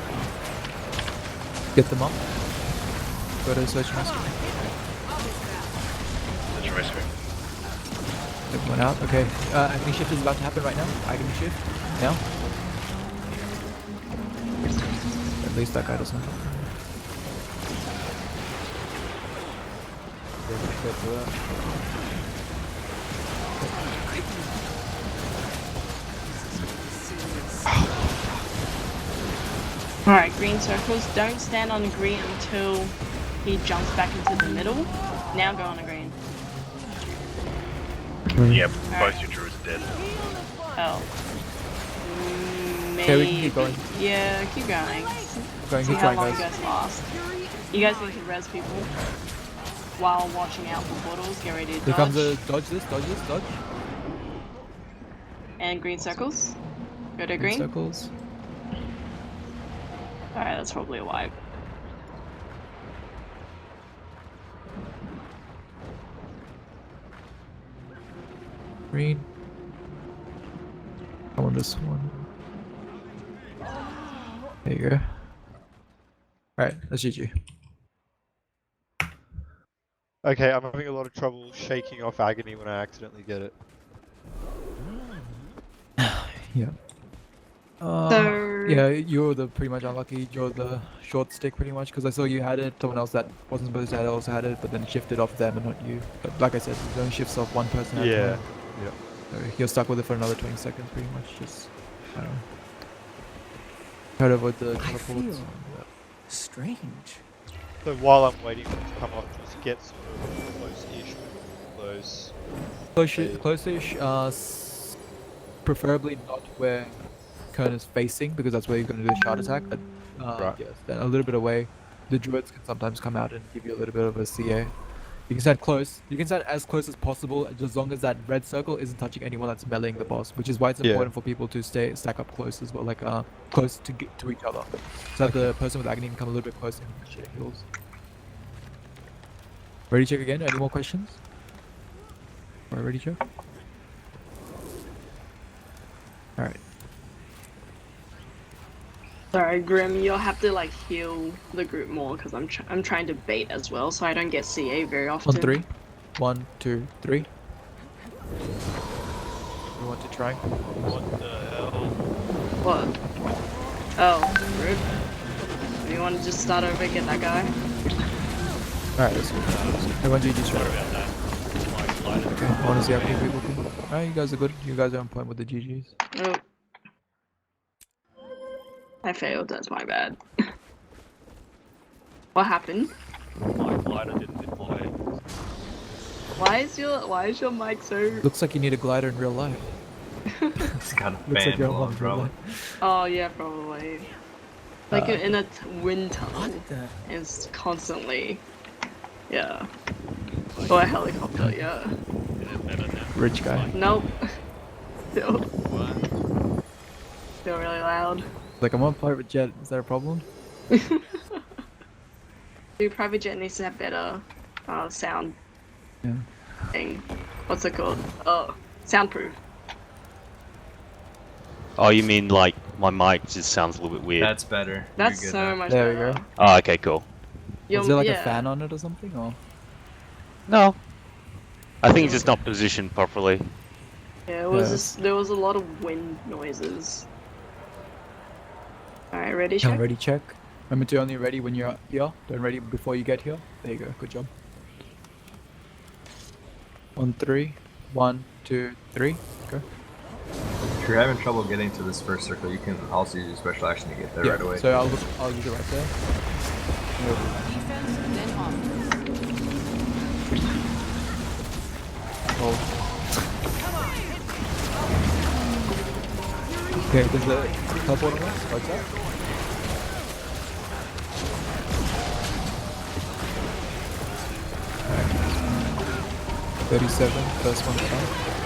Get them up. Go to search master. Let's rescue. Everyone out. Okay. Agony shift is about to happen right now. Agony shift. Now. At least that guy doesn't. Alright, green circles. Don't stand on green until he jumps back into the middle. Now go on a green. Yep, both your druids are dead. Oh. Okay, we can keep going. Yeah, keep going. Going, See keep how trying, long you guys. guys last. You guys need to res people while watching out for portals. Get ready to Here dodge. comes a dodge this, dodge. And green circles. Go to green. Circles. Alright, that's probably a wipe. Green. I want this one. There you go. Alright, that's GG. Okay, I'm having a lot of trouble shaking off agony when I accidentally get it. Yeah. So Yeah, you're the pretty much unlucky. You're the short stick pretty much because I saw you had it. Someone else that wasn't supposed to have it also had it, but then it shifted off them and not you. But like I said, it only shifts off one person at a Yeah. time. So you're stuck with it for another 20 seconds pretty much. Just I don't know. Try to avoid the teleports. Strange. So while I'm waiting for it to come off, just get sort of close-ish with all those. Close-ish, preferably not where Kern is facing because that's where you're going to do the shard attack. But Right. yes, then a little bit away. The druids can sometimes come out and give you a little bit of a CA. You can stand close. You can stand as close as possible, as long as that red circle isn't touching anyone that's meleeing the boss. Which is why it's Yeah. important for people to stack up close as well, like close to each other, so that the person with agony can come a little bit closer and share heals. Ready check again? Any more questions? Alright, ready check. Alright. sorry, Grim, you'll have to like heal the group more because I'm trying to bait as well, so I don't get CA very often. On 3. 1, 2, 3. We want to try. What the What? Oh, rude. You want to just start over and get that guy? Alright, let's go. Everyone GG Sorry straight. about that. My glider. Okay, I wanna see how many people can. Alright, you guys are good. You guys are on point with the GGs. Oh. I failed, that's my bad. What happened? My glider didn't deploy. Why is your mic so... Looks like you need a glider in real life. It's got a Looks fan like you're below, on in real bro. life. Oh yeah, probably. Like in a wind tunnel. What the? It's constantly... Yeah. Or a helicopter, yeah. Is it better now? Rich guy. Nope. Still, What? still really loud. Like, I'm on private jet. Is that a problem? Dude, private jet needs to have better sound Yeah. thing. What's it called? Oh, soundproof. Oh, you mean like my mic just sounds a little bit weird? That's better. That's You're good so now. much There we better. go. Oh, okay, cool. You're- Is there like yeah. a fan on it or something? Or No. I think it's just not positioned properly. Yeah, it was Yeah. just there was a lot of wind noises. Alright, ready, can check? ready check? Remember to only ready when you're here. Don't ready before you get here. There you go. Good job. 1, 3. 1, 2, 3. Go. If you're having trouble getting to this first circle, you can also use your special action to get there Yeah. right away. So I'll use it right there. Hold. Okay, there's a teleport on us. What's that? Alright. 37, first one down.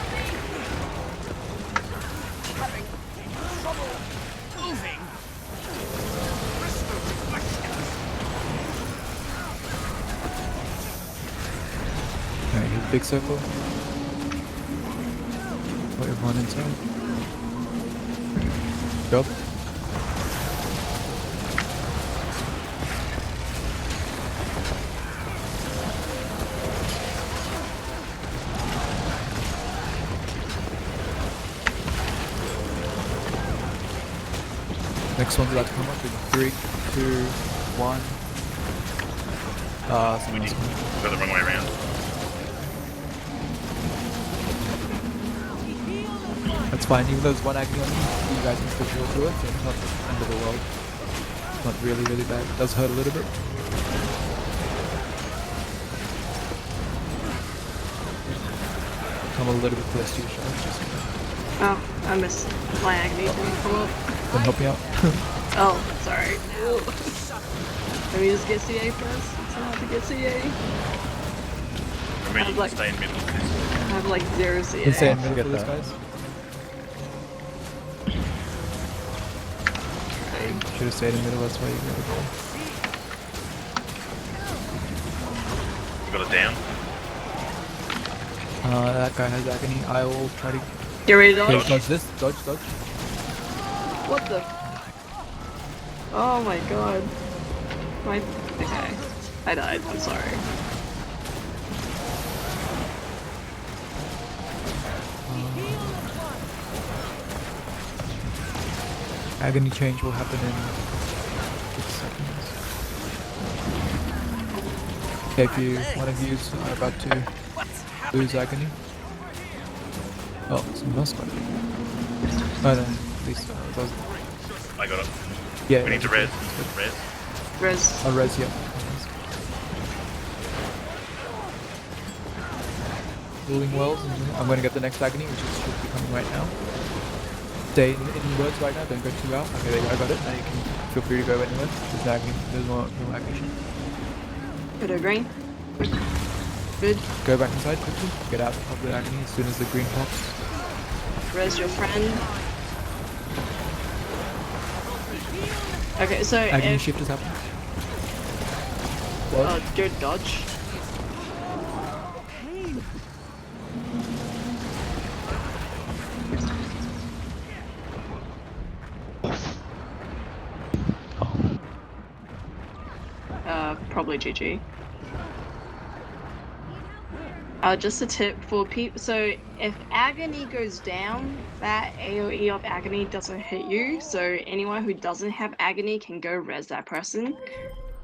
Alright, here's big circle. Put everyone inside. Job. Next one's about to come up in 3, 2, 1. Someone else coming. Go the wrong way around. That's fine, even though there's one agony on you, you guys can still heal through it, so it's not the end of the world. It's not really, really bad. It does hurt a little bit. Come a little bit close to your shot, just Oh, I missed my agony didn't come up. then help me out. Oh, sorry. Let me just get CA first. It's hard to get CA. I mean, you like- can stay in middle. I have like 0 CA. You can stay in the middle Get for this, that. guys. Should have stayed in the middle, that's why you got the ball. You got it down. That guy has agony. I will try to Get ready to okay, dodge. dodge this. Dodge. What the? Oh my god. My. Okay. I died. I'm sorry. Agony change will happen in 6 seconds. Okay, if you one of you are about to lose agony. Oh, someone else got it. Oh no, at least it doesn't. I got it. Yeah. We need to res. Res. Res. I'll res, yeah. Ruling wells, and I'm going to get the next agony, which is should be coming right now. Stay in words right now, don't go too out. Okay, there you go, I got it. Now you can feel free to go anywhere. There's no agony, there's no agony. Go to green. Good. Go back inside quickly, get out of the agony as soon as the green pops. Res your friend. Okay, so Agony if shift has happened. go dodge. Probably GG. Just a tip for people. So if agony goes down, that AoE of agony doesn't hit you. So anyone who doesn't have agony can go res that person.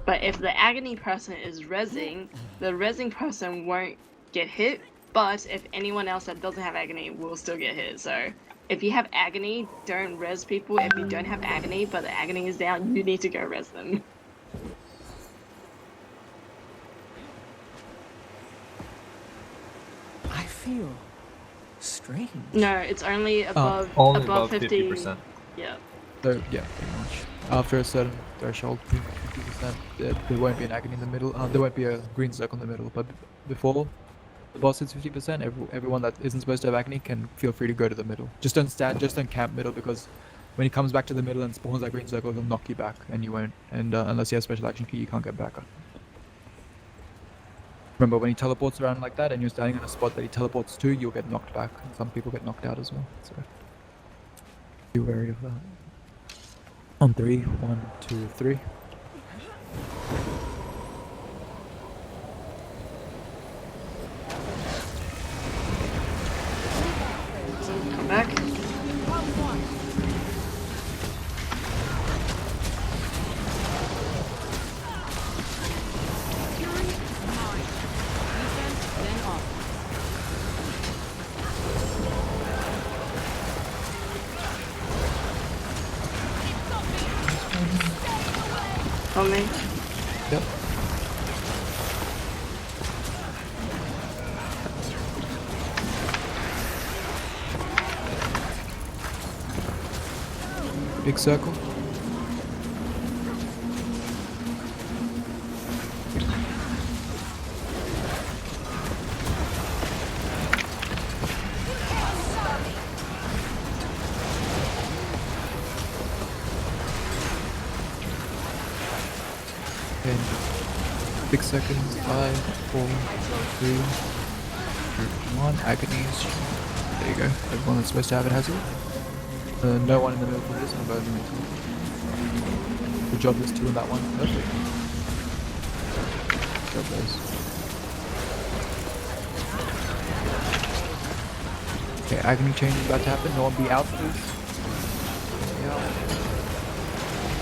But if the agony person is rezzing, the rezzing person won't get hit. But if anyone else that doesn't have agony will still get hit. So if you have agony, don't res people. If you don't have agony, but the agony is down, you need to go res them. I feel strange. No, it's only above Only above above 50%. Yeah. So yeah, pretty much. After a certain threshold, 50%, there won't be an agony in the middle. There won't be a green circle in the middle. But before the boss hits 50%, everyone that isn't supposed to have agony can feel free to go to the middle. Just don't camp middle, because when he comes back to the middle and spawns that green circle, he'll knock you back, and you won't. And unless you have special action key, you can't get back up. Remember, when he teleports around like that, and you're standing in a spot that he teleports to, you'll get knocked back. And some people get knocked out as well. So be wary of that. On 3, 1, 2, 3. Come back. On me. Yep. Big circle. Okay. 6 seconds. 5, 4, 3, 1. Agonies. There you go. Everyone that's supposed to have it has it. No one in the middle for this one, but good job, there's 2 in that one. Perfect. Good job, guys. Okay, agony change is about to happen. No one be out, please.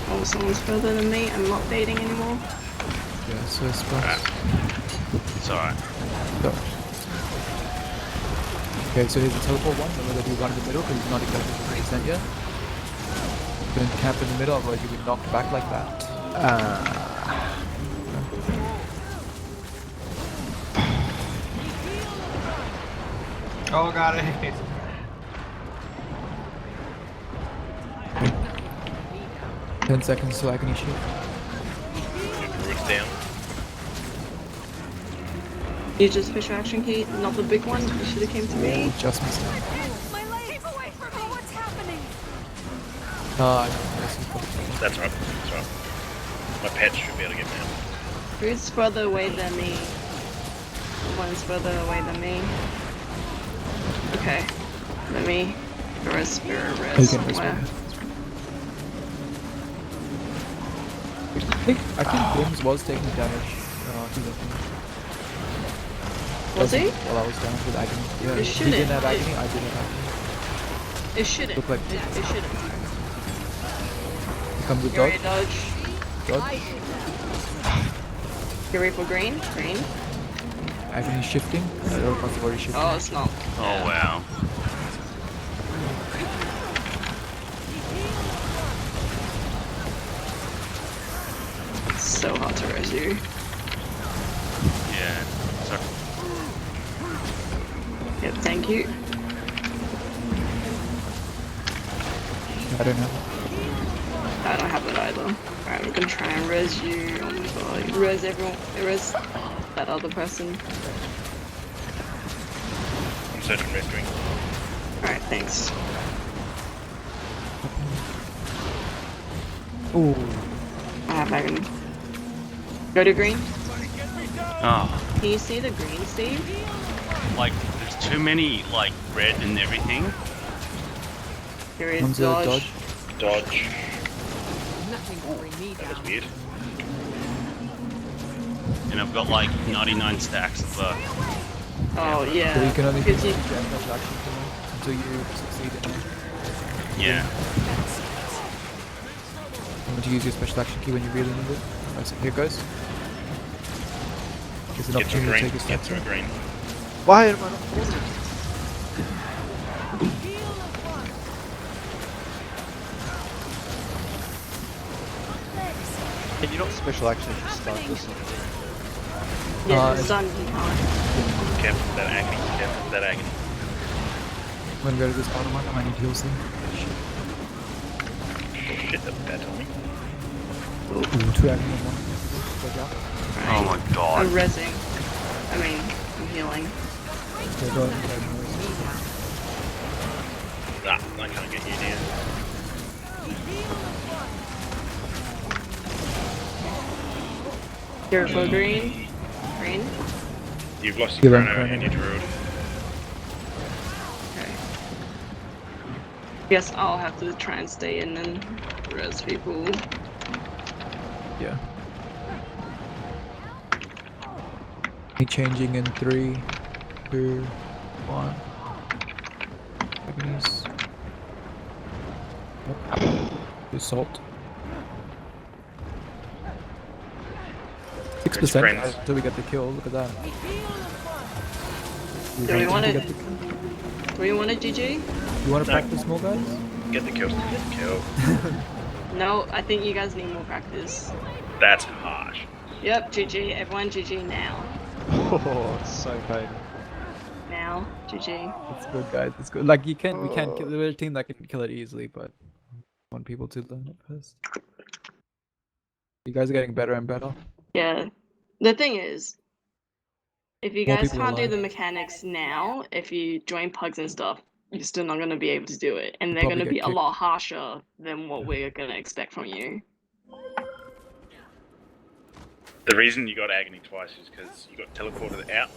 Oh, someone's further than me. I'm not baiting anymore. Yeah, so spots. It's alright. Go. Okay, so here's the teleport one. Remember that you run in the middle because he's not exactly 100% yet. Don't camp in the middle, otherwise you'll be knocked back like that. Oh god, I hate it. Okay. 10 seconds till agony shield. Roots down. You just push your action key, not the big one. You should have came to me. Just missed it. My leg! Keep away from me! What's happening? That's right. That's right. My pet should be able to get down. Who's further away than me? One's further away than me. Okay. Let me res somewhere. I think Bims was taking damage. Was he? While I was down with agony. Yeah, It he shouldn't. didn't have agony, I didn't have agony. It shouldn't. Look like It shouldn't. Here comes the You're dodge. a dodge. Dodge. You're ready for green. Green. Agony shifting. I don't know if I've already shifted. Oh, it's not. Oh wow. It's so hard to res you. Yeah. Sorry. Yep, thank you. I don't have it. I don't have it either. Alright, I'm gonna try and res you. Oh my god. Res everyone. Res that other person. I'm searching rescuing. Alright, thanks. Ooh. I have agony. Go to green. Oh, Can you see the green, Steve? like there's too many like red and everything. Here is Comes a dodge. Dodge. Nothing to bring me That was down. weird. And I've got like 99 stacks of Oh yeah. So you can only because use you- your special action to know until you succeed in it. Yeah. You want to use your special action key when you really need it. Alright, so here it goes. There's an Get through opportunity to green. take a Get step through back. green. Why am I not falling? Can you not special action if you start or something? yeah, it's- the sun you can't. Careful with that agony. Careful with that agony. I'm gonna go to this bottom one. I might need heals soon. Shit, that was bad timing. Ooh, 2 agony in one. Watch out. Oh my I'm god. rezzing. I mean, I'm healing. Okay, go ahead. Nah, I can't get you down. Here for green. Green. You've lost Heal your him, chrono chrono. and your druid. Okay. Guess I'll have to try and stay in and res people. Yeah. Me changing in 3, 2, 1. Agonies. Oh. Assault. 6% friends. until we get the kill. Look at that. Do we want to it? get the Do we want a GG? You want to No. practice more, guys? Get the kill. Get the kill. No, I think you guys need more practice. That's harsh. Yep, GG. Everyone GG now. Oh, it's so painful. Now, GG. It's good, guys. It's good. Like we can kill. We're a team that can kill it easily, but I want people to learn it first. You guys are getting better and better. Yeah. The thing is, if you More guys people can't do alive. the mechanics now, if you join pugs and stuff, you're still not going to be able to do it. And You'll they're probably going to get be a lot kicked. harsher than what we're going to expect from you. The reason you got agony twice is because you got teleported out,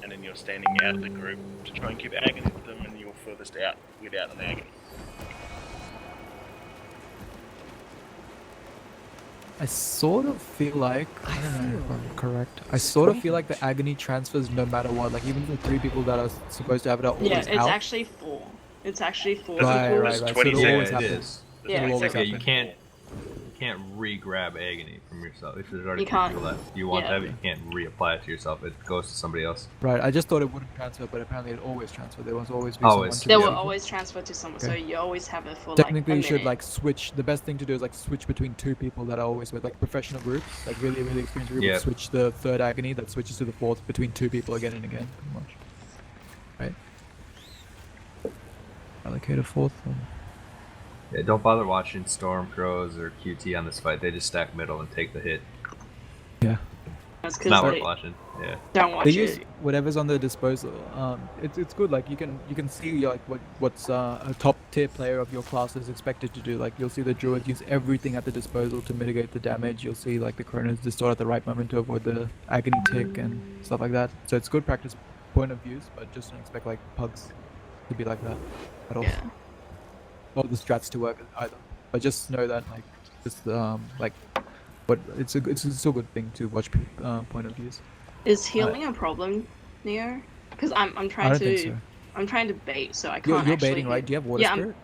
and then you're standing out of the group to try and keep agony with them, and you're furthest out without an agony. I sort of feel like I don't know if I'm correct. I sort of feel like the agony transfers no matter what. Like even the 3 people that are supposed to have it are always Yeah, it's out. actually 4. It's actually 4 Right, people. right, right. So 20 it'll Yeah, always it happen. is. Yeah. It'll always Yeah, you happen. can't re-grab agony from yourself. If there's already You 2 can't- people that you want to yeah. have it, you can't reapply it to yourself. It goes to somebody else. Right. I just thought it wouldn't transfer, but apparently it always transfer. There was always be Always. someone to They will receive it. always transfer to someone, so Okay. you always have it for Technically, you like a should minute. like switch. The best thing to do is like switch between 2 people that are always with, like professional groups, like really, really experienced groups. Yeah. Switch the 3rd agony that switches to the 4th between 2 people again and again, pretty much. Right. Allocate a 4th one. Yeah, don't bother watching Storm Crows or QT on this fight. They just stack middle and take the hit. Yeah. That's It's 'cause not worth they watching. Yeah. don't watch They use it. whatever's on their disposal. It's good. Like you can see like what's a top tier player of your class is expected to do. Like you'll see the druid use everything at the disposal to mitigate the damage. You'll see like the chronos distort at the right moment to avoid the agony tick and stuff like that. So it's good practice point of views, but just don't expect like pugs to be like that at all. Yeah. Or the strats to work either. But just know that like just like but it's still a good thing to watch point of views. Is healing a problem, Neo? Because I'm I trying don't to think so. I'm trying to bait, so I can't You're actually baiting, right? hit. Do you have water Yeah, spirit?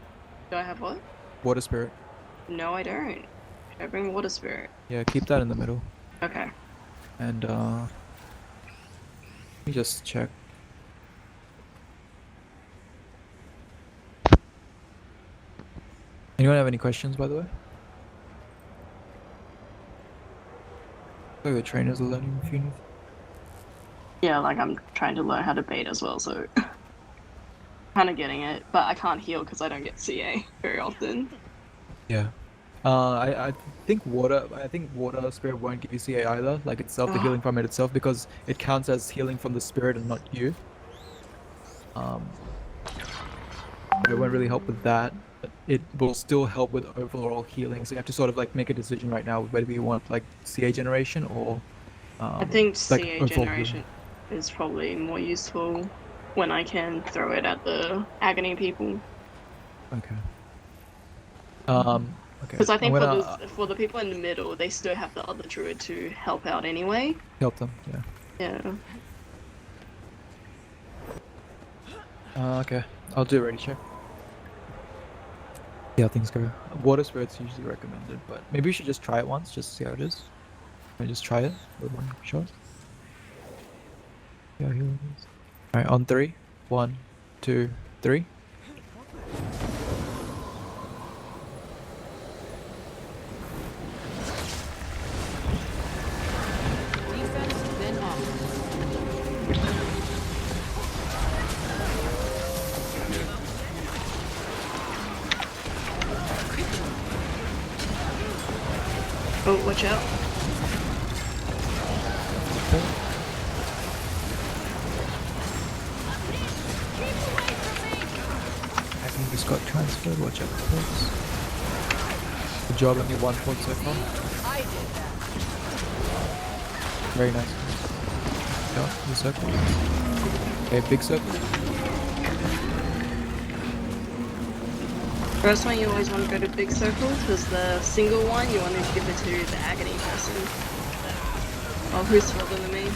Do I have what? Water spirit. No, I don't. I bring water spirit. Yeah, keep that in the middle. Okay. And let me just check. Anyone have any questions, by the way? Like the trainers are learning a few new. Yeah, like I'm trying to learn how to bait as well, so kind of getting it, but I can't heal because I don't get CA very often. Yeah. I think water spirit won't give you CA either, like itself, the healing from it itself, because it counts as healing from the spirit and not you. It won't really help with that. But it will still help with overall healing. So you have to sort of like make a decision right now whether you want like CA generation or I think like CA overall healing. generation is probably more useful when I can throw it at the agony people. Okay. Okay. Because I think I'm gonna for the people in the middle, they still have the other druid to help out anyway. help them. Yeah. Yeah. Okay. I'll do a ready check. See how things go. Water spirit's usually recommended, but maybe we should just try it once, just to see how it is. Can we just try it with one shot? Yeah, here it is. Alright, on 3. 1, 2, 3. Defense, then offense. Oh, watch out. Agony just got transferred, watch out for this. Good job, only 1 point so far. I did that. Very nice. Yeah, the circle. Okay, big circle. First one, you always want to go to big circles, because the single one, you want to give it to the agony person. Oh, who's further than me?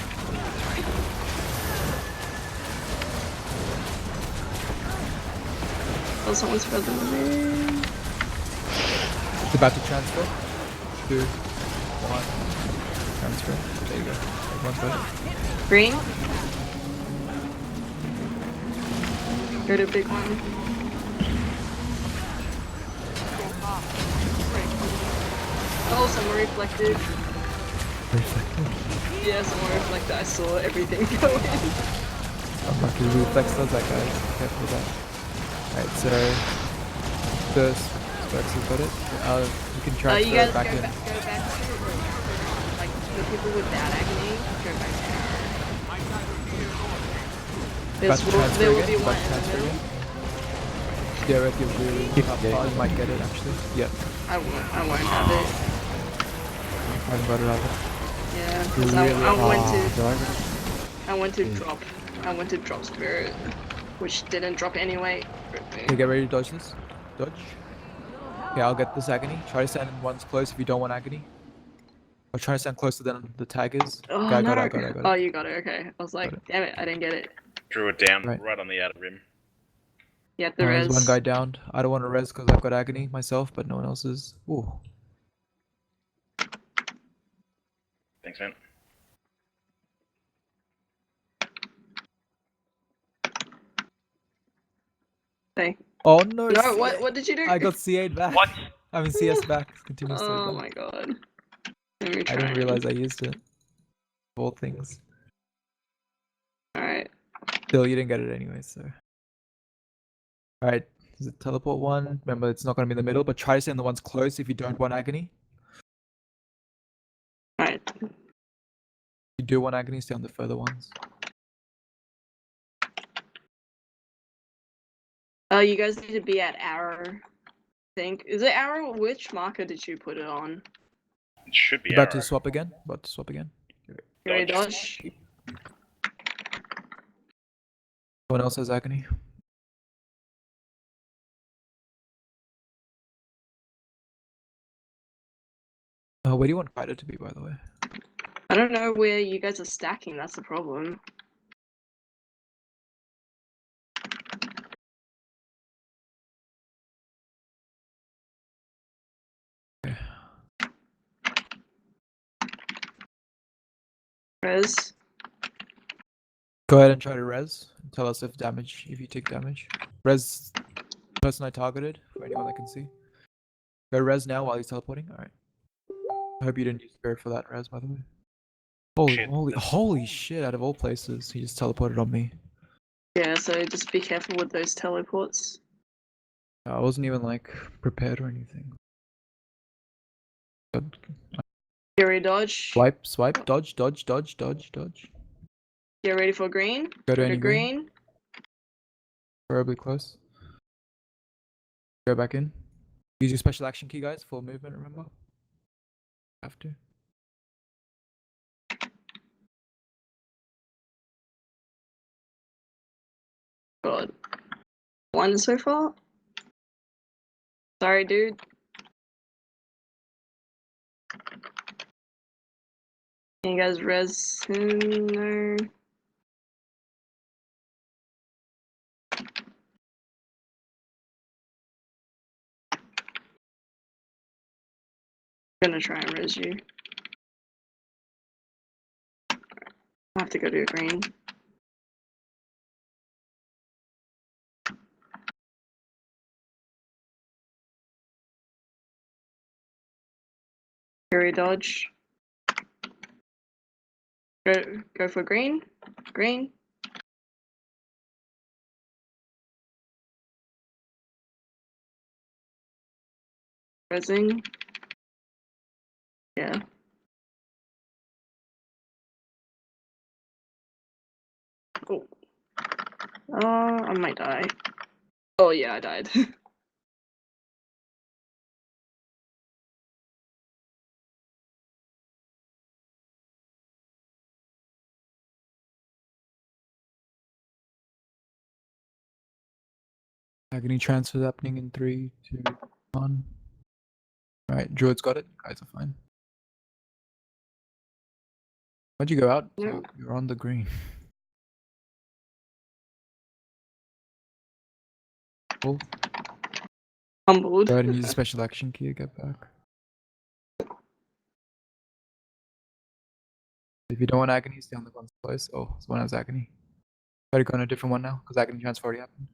Oh, someone's further than me. It's about to transfer. 2, 1. Transfer. There you go. Everyone's got it. Green. Go to big one. Oh, someone reflected. Reflected. Yeah, someone reflected. I saw everything go in. Unlucky reflex does that, guys. Careful with that. Alright, so first Specs has got it. You can transfer You guys it back go in. back to like the people without agony. Go back there. Back to transfer There will again. be one Back to in the transfer middle. again. Yeah, if you're really far, you might get it actually. Yep. I won't have it. I haven't got it either. Yeah, because I went to drop spirit, which didn't drop anyway. Okay, get ready to dodge this. Dodge. Okay, I'll get this agony. Try to stand in one's close if you don't want agony. Or try to stand closer than the tag is. Oh, Okay, no. I got it. Oh, you got it. Okay. I was like, damn it, I didn't get it. Drew it down Right. right on the outer rim. Yeah, the res. There's one guy downed. I don't want to res because I've got agony myself, but no one else is. Ooh. Thanks, man. Hey. Oh no! No, what did you do? I got C8 back. What? I mean CS back. Continuously. Oh my god. Let me I try. didn't realize I used it. Of all things. Alright. Still, you didn't get it anyway, so. Alright, is it teleport one? Remember, it's not going to be in the middle, but try to stay on the ones close if you don't want agony. Alright. If you do want agony, stay on the further ones. You guys need to be at arrow. I think. Is it arrow? Which marker did you put it on? It should be About arrow. to swap again. About to swap again. Ready, dodge. Someone else has agony. Where do you want fighter to be, by the way? I don't know where you guys are stacking, that's the problem. Okay. Res. Go ahead and try to res. Tell us if you take damage. Res person I targeted, for anyone that can see. Go res now while he's teleporting. Alright. I hope you didn't use spirit for that res, by the way. Holy shit, out of all places, he just teleported on me. Yeah, so just be careful with those teleports. I wasn't even like prepared or anything. Get ready, dodge. Swipe, dodge. Get ready for green. Go to any green. Preferably close. Go back in. Use your special action key, guys, for movement, remember? Have to. God. One so far? Sorry, dude. Can you guys res soon? No. I'm gonna try and res you. I have to go to a green. Fury dodge. Go for green. Green. Resing. Yeah. Oh. I might die. Oh yeah, I died. Agony transfers happening in 3, 2, 1. Alright, Druid's got it. You guys are fine. Why'd you go out? Yeah. You're on the green. Oh, Humbled. go ahead and use a special action key to get back. If you don't want Agony, stay on the one close. Oh, someone has Agony. Try to go on a different one now, because Agony transfer already happened.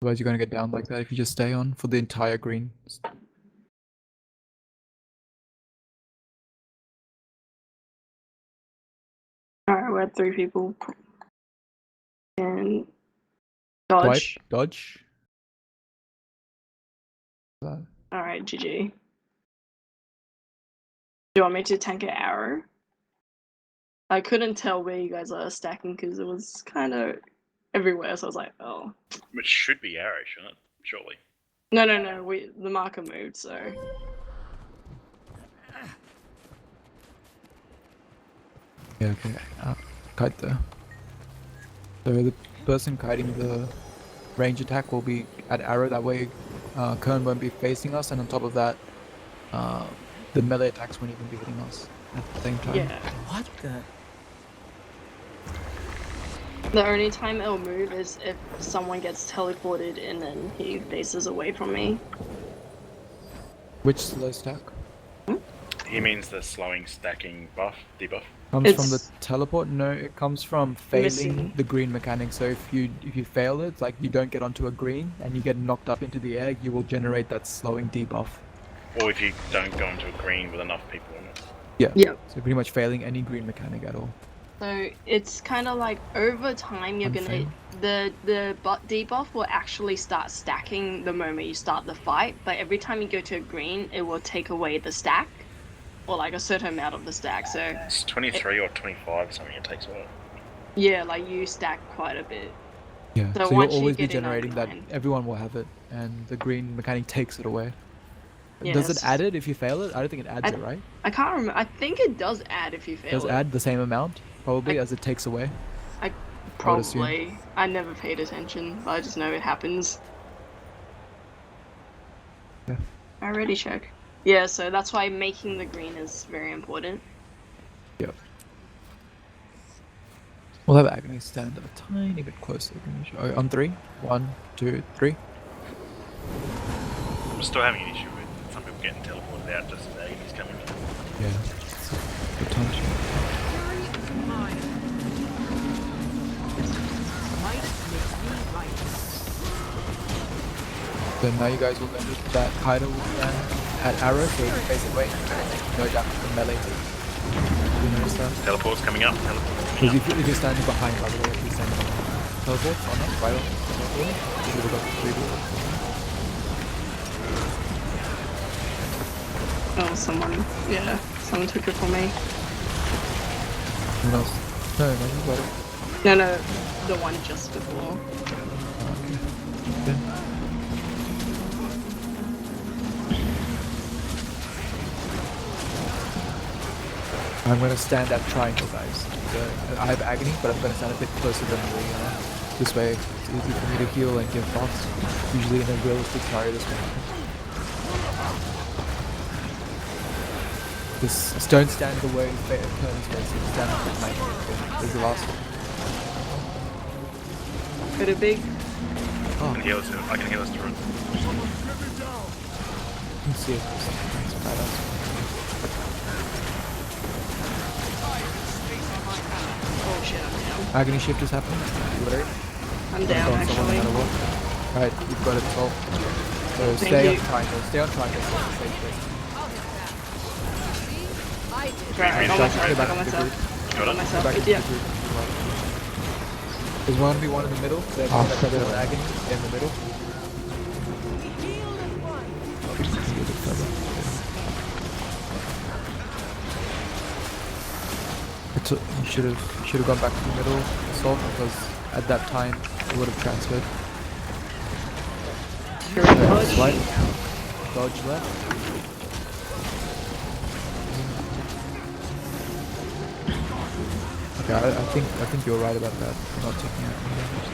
Otherwise you're gonna get down like that if you just stay on for the entire green. Alright, we're at 3 people. And dodge. Swipe, dodge. That. Alright, GG. Do you want me to tank an arrow? I couldn't tell where you guys are stacking because it was kind of everywhere, so I was like, oh. Which should be arrow, shouldn't it? Surely. No, the marker moved, so. Yeah, okay. Kite there. So the person kiting the range attack will be at arrow, that way Kern won't be facing us, and on top of that, the melee attacks won't even be hitting us at the same time. Yeah. What the? The only time it'll move is if someone gets teleported and then he faces away from me. Which slow stack? He means the slowing stacking buff, debuff. Comes from the teleport? No, it comes from failing missing. the green mechanic. So if you fail it, like you don't get onto a green and you get knocked up into the air, you will generate that slowing debuff. Or if you don't go into a green with enough people in it. Yeah. Yep. So pretty much failing any green mechanic at all. So it's kind of like over time you're Unfair. gonna the debuff will actually start stacking the moment you start the fight, but every time you go to a green, it will take away the stack, or like a certain amount of the stack. So It's 23 or 25 or something it takes a while. yeah, like you stack quite a bit. Yeah. So So you'll once you always be get in that generating that. line- Everyone will have it, and the green mechanic takes it away. Yeah, Does it it's- add it if you fail it? I don't think it adds it, right? I can't remember. I think it does add if you fail Does it. add the same amount probably as it takes away? would assume. Probably. I never paid attention, but I just know it happens. Yeah. I already check. Yeah, so that's why making the green is very important. Yep. We'll have Agony stand a tiny bit closer. On 3. 1, 2, 3. I'm still having an issue with some people getting teleported out just as Agony's coming in. Yeah. Good time to. Fury is mine. Might makes me right. So now you guys will notice that Kaido will stand at arrow, so you can face it away. No damage from melee. You notice that? Teleport's coming up, teleport's coming Because up. if you're standing behind, by the way, if you're standing behind. Teleport on that, right on. Teleport. You should have got the 3 balls. Oh, someone took it from me. Someone else? No, you got it. No, the one just before. Okay. Yeah. I'm gonna stand at triangle, guys. I have Agony, but I'm gonna stand a bit closer than the this way it's easy for me to heal and give buffs. Usually in a realistic scenario this way. Just don't stand the way Turn is facing. Stand at 90. Okay, this is the last one. Could it be? I can heal us through it. Let's see if this is badass. Oh shit, I'm down. Agony shift is happening. Where? I'm down actually. Alright, you've got it solved. So Thank stay you. on triangle. Stay on triangle. Stay on safe place. Right, I got myself. I got myself. I got myself. Back into Yeah. the group. There's 1v1 in the middle. They're going to cover on agony in the middle. You should have gone back to the middle assault because at that time it would have transferred. Dodge. Right. Dodge left. Okay, I think you're right about that. Not taking out any damage.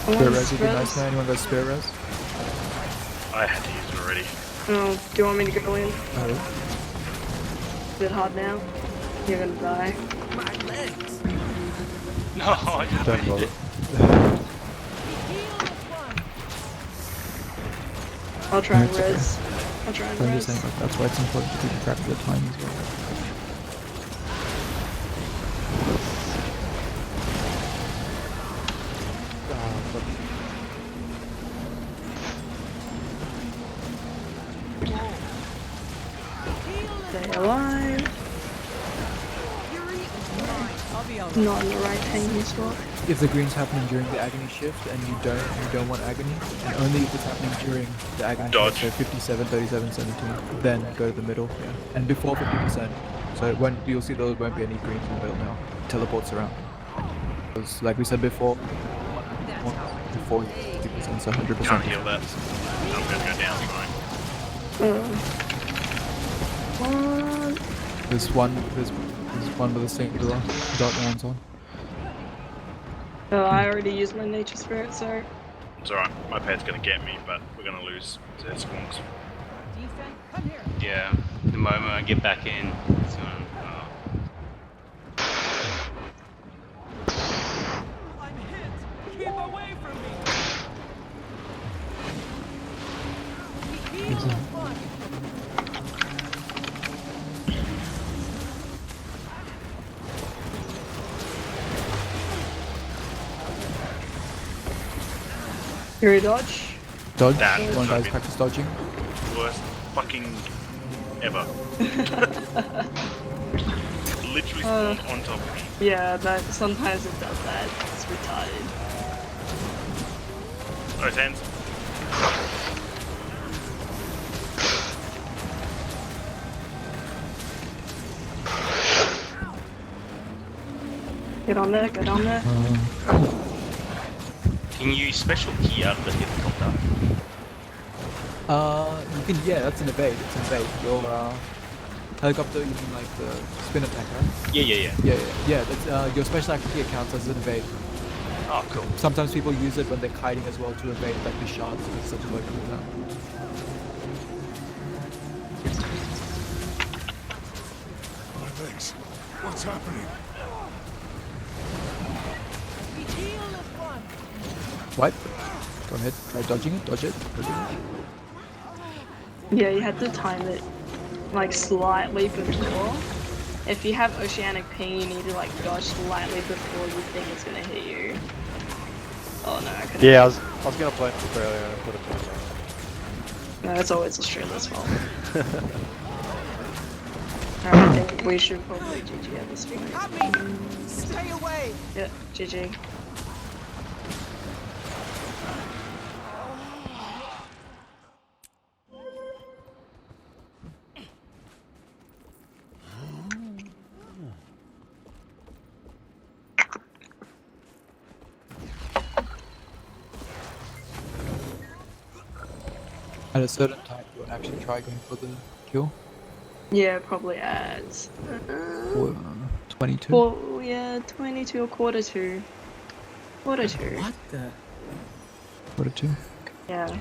Spare res would be nice now. Anyone got spare res? I had to use it already. Oh, do you want me to go in? Oh. It's a bit hard now. You're gonna die. My legs. No, I didn't. Don't bother. I'll try and It's okay. res. I'll try and I'm res. just saying, like, that's why it's important to keep track of the time as well. Stay alive. Not in the right hanging spot. If the green's happening during the agony shift and you don't want agony, and only if it's happening during the agony Dodge. shift, so 57, 37, 17, then go to the middle, yeah. And before 50%, so it won't, you'll see there won't be any greens in the middle now. Teleports around. Because like we said before 50%, so 100%. Can't heal that. I'm gonna go down trying. There's one with a singular dot ones on. Oh, I already used my nature spirit, so It's alright. My pad's gonna get me, but we're gonna lose to its spawns. Yeah, the moment I get back in, it's gonna. I'm hit. Keep away from me. Fury dodge. Dodge. That One guy's fucking- practice dodging. Worst fucking ever. Literally spawned on top of me. Yeah, that sometimes it does that. It's retarded. Those hands. Get on there, get on there. Can you special key out of the helicopter? You can, yeah, that's an evade. It's an evade. Your helicopter, you mean like the spin attack, right? Yeah. Yeah. That's your special activity counts as an evade. Oh, cool. Sometimes people use it when they're kiting as well to evade like the shards if it's such a low cooldown. My legs. What's happening? What? Go ahead, try dodging it, dodge it. Yeah, you have to time it like slightly before. If you have oceanic ping, you need to like dodge slightly before you think it's gonna hit you. Oh no, I couldn't. Yeah, I was gonna play in Australia and put it down. No, it's always Australia's fault. Alright, I think we should probably GG at this point. Stay away. Yeah, GG. At a certain time, you would actually try going for the kill. Yeah, probably at 22. well, yeah, 22 or quarter to. Quarter to. What the? Quarter 2. Yeah.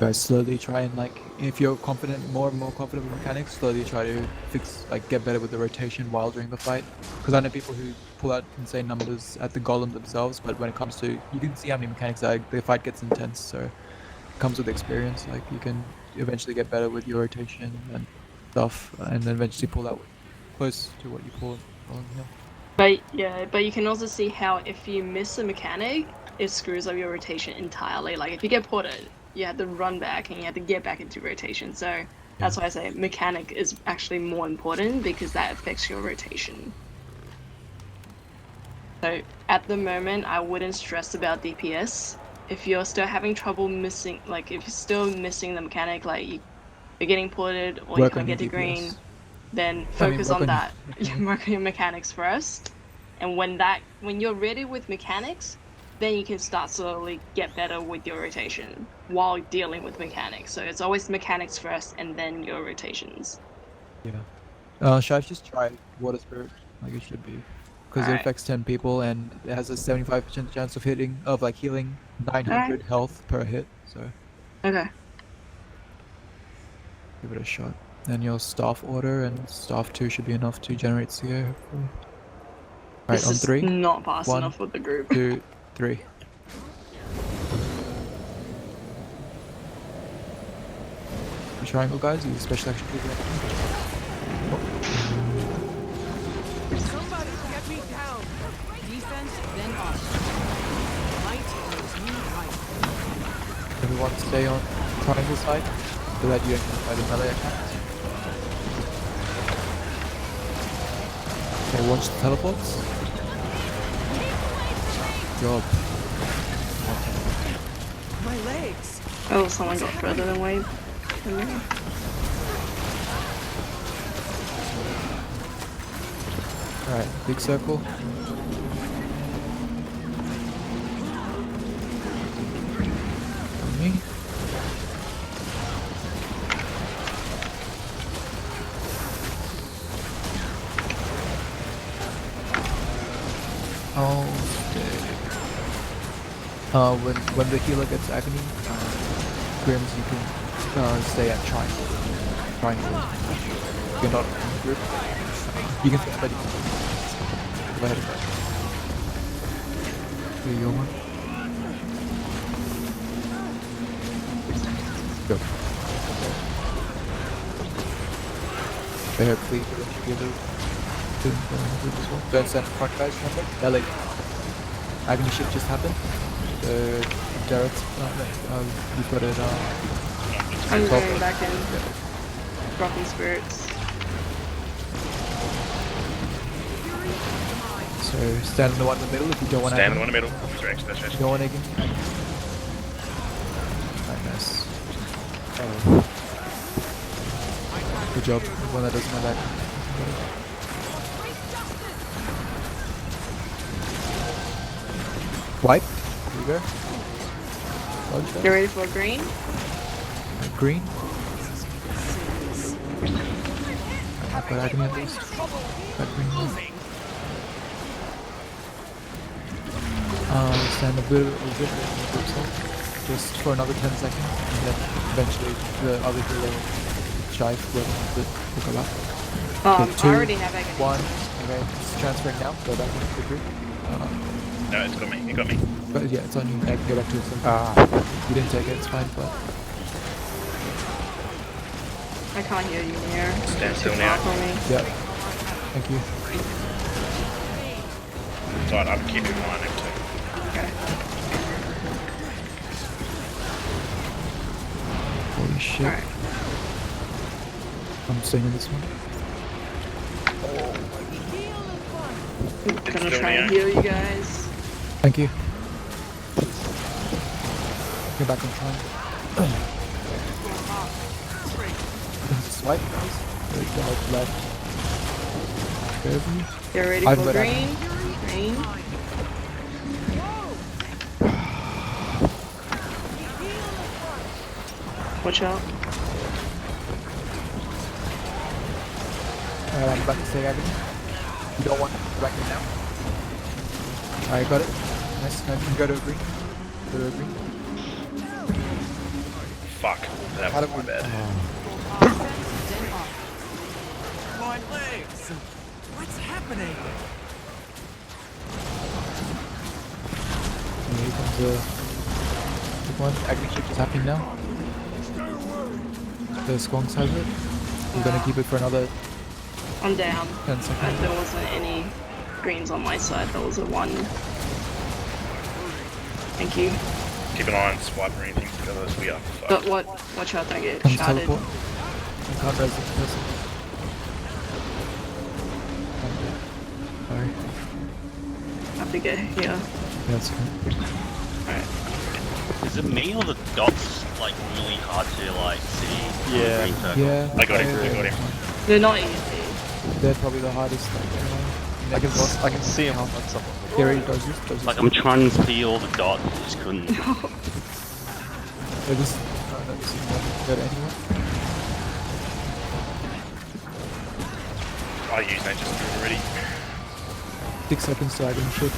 guys slowly try and like, if you're confident, more and more confident with mechanics, slowly try to fix, like, get better with the rotation while during the fight. Because I know people who pull out insane numbers at the golem themselves, but when it comes to, you can see how many mechanics, like, the fight gets intense, so it comes with experience. Like, you can eventually get better with your rotation and stuff, and then eventually pull out close to what you pull. But you can also see how if you miss a mechanic, it screws up your rotation entirely. Like if you get ported, you have to run back and you have to get back into rotation. So that's why I say mechanic is actually more important because that affects your rotation. So at the moment, I wouldn't stress about DPS. If you're still having trouble missing, like if you're still missing the mechanic, like you're getting ported or you can't get to green, then focus on that. Work on your mechanics first. And when you're ready with mechanics, then you can start slowly get better with your rotation while dealing with mechanics. So it's always mechanics first and then your rotations. Yeah. Should I just try Water Spirit like it should be? Because it affects 10 people and it has a 75% chance of healing 900 health per hit. So. Okay. Give it a shot. Then your staff order and staff 2 should be enough to generate CA hopefully. Alright, on 3. This is not fast 1, enough with the group. 2, 3. You triangle guys, you special action people. Somebody get me down. Defense, then offense. My team is new right. Everyone stay on triangle side so that you can fight the melee attacks. Okay, watch the teleports. Good job. My legs. Oh, someone got further than Wade. Alright, big circle. Me. Oh, when the healer gets agony, Grims, you can stay at triangle. You're not in the group. You can stay, but you can go ahead and go. Do your one. Go. They have clean together. Don't stand in front, guys, remember? Yeah, like, agony shift just happened. Jared's, you've got it, I'm going back in. Dropping spirits. So, stand in the one in the middle if you don't want to. Stand in the one in the middle. That's you don't want agony. Alright, nice. Oh. Good job. One that doesn't have agony. Wipe. Here you go. Get ready for green. Green. I've got agony at least. Got green now. Stand a bit just for another 10 seconds, and then eventually the other healer Shive will go back. Okay, 2, I already have agony. 1. Okay, it's transferring now. Go back into the group. No, it's got me. It got me. But yeah, it's on you. I can go back to it. You didn't take it. It's fine, but I can't hear you here. Stand still now. Yeah. Thank you. So I'll keep it in mind next time. Okay. Holy shit. Alright. I'm staying in this one. Gonna try and heal you guys. Thank you. Go back on time. Swipe, guys. There's the left. Get ready for green. Green. Watch out. Alright, I'm about to say agony. You don't want to back in now. Alright, got it. Nice. Now you can go to a green. Go to a green. fuck. That How was did my we- bad. Then off. My legs! What's happening? Here comes the big one. Agni shift is happening now. The squonks has it. We're gonna keep it for another I'm down. 10 seconds. There wasn't any greens on my side. There was a 1. Thank you. Keep an eye on swipe or anything, because we are fucked. But watch out, don't get Comes sharded. teleport. I can't res this person. Sorry. Have to get here. Yeah, that's good. Alright. Is it me or the dots like really hard to like see? Yeah. Green circle? Yeah. I got him, I got him. They're not easy. They're probably the hardest. I can see him on someone. He already does this. Like I'm trying to see all the dots, just couldn't. They're just not seeing them. Go to anyone. I use nature's drill already. 6 seconds to item shift.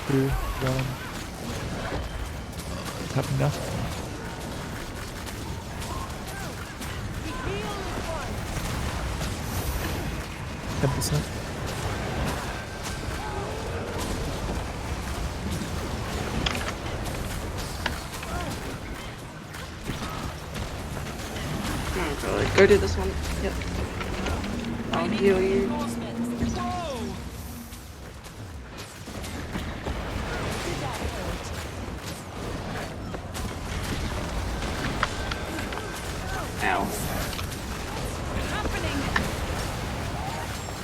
2, 1. It's happening now. Ten percent. Oh god, go to this one. Yep. I'll heal you. Ow.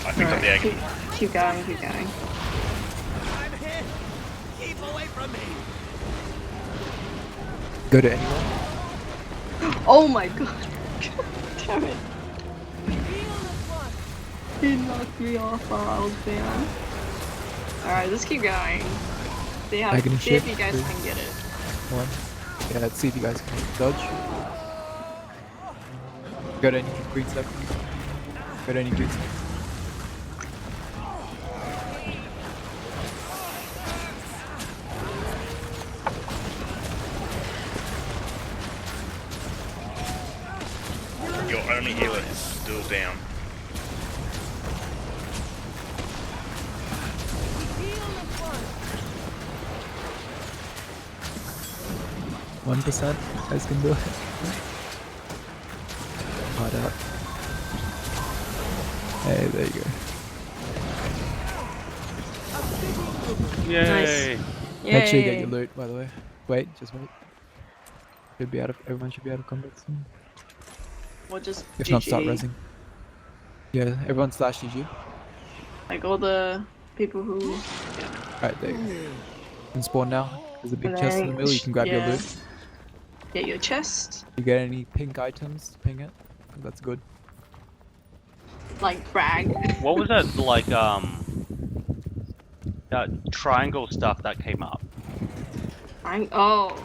I picked up the agony. Keep going, keep going. I'm hit! Keep away from me! Go to anyone. Oh my god. God damn it. He knocked me off while I was down. Alright, let's keep going. See if you shift, guys 3, can get it. 1. Yeah, let's see if you guys can dodge. Go to any green second. Go to any green second. Your only healer is still down. One percent. Guys can do it. Hard out. Hey, there you go. Yay! Nice. Make sure you get Yay. your loot, by the way. Wait, just wait. Should be out of. Everyone should be out of combat soon. Or just If not, start GG. resing. Yeah, everyone slash GG. Like all the people who... Right, there you go. You can spawn now. There's a big And chest in the then middle, you can grab your yeah. loot. Get your chest. You get any pink items, ping it. That's good. Like brag. What was that like? That triangle stuff that came up. Oh.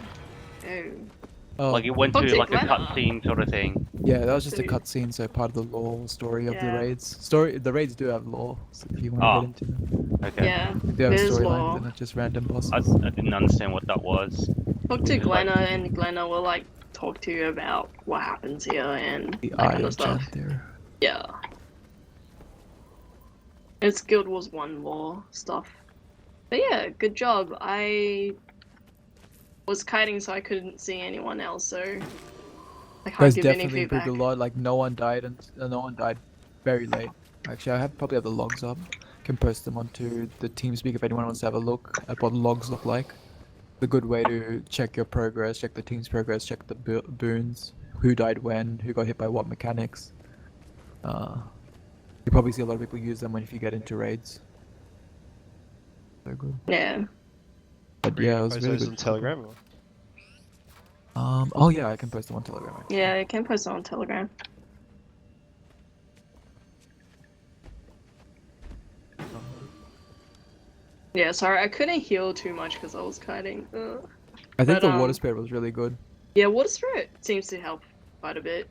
Oh, Like it went to Toxic like a weather. cutscene sort of thing. yeah, that was just a Dude. cutscene, so part of the lore story of the Yeah. raids. The raids do have lore, so if you want to get into them. Okay. Yeah. They do have a There's storyline, lore. they're not just random bosses. I didn't understand what that was. Talk to It's like- Glenna and Glenna will like talk to you about what happens here and The that Eye kind of of stuff. Janthir. Yeah. It's Guild Wars 1 lore stuff. But yeah, good job. I was kiting so I couldn't see anyone else, so I can't Guys give any definitely improved feedback. a lot. Like no one died, and no one died very late. Actually, I probably have the logs up. Can post them onto the TeamSpeak if anyone wants to have a look at what logs look like. It's a good way to check your progress, check the team's progress, check the boons, who died when, who got hit by what mechanics. You probably see a lot of people use them if you get into raids. So good. Yeah. But yeah, it was Post really those good. on Telegram. Or? Oh yeah, I can post them on Telegram. Actually. Yeah, I can post it on Telegram. Yeah, sorry, I couldn't heal too much because I was kiting. I think But, the water spirit was really good. Yeah, Water Spirit seems to help quite a bit.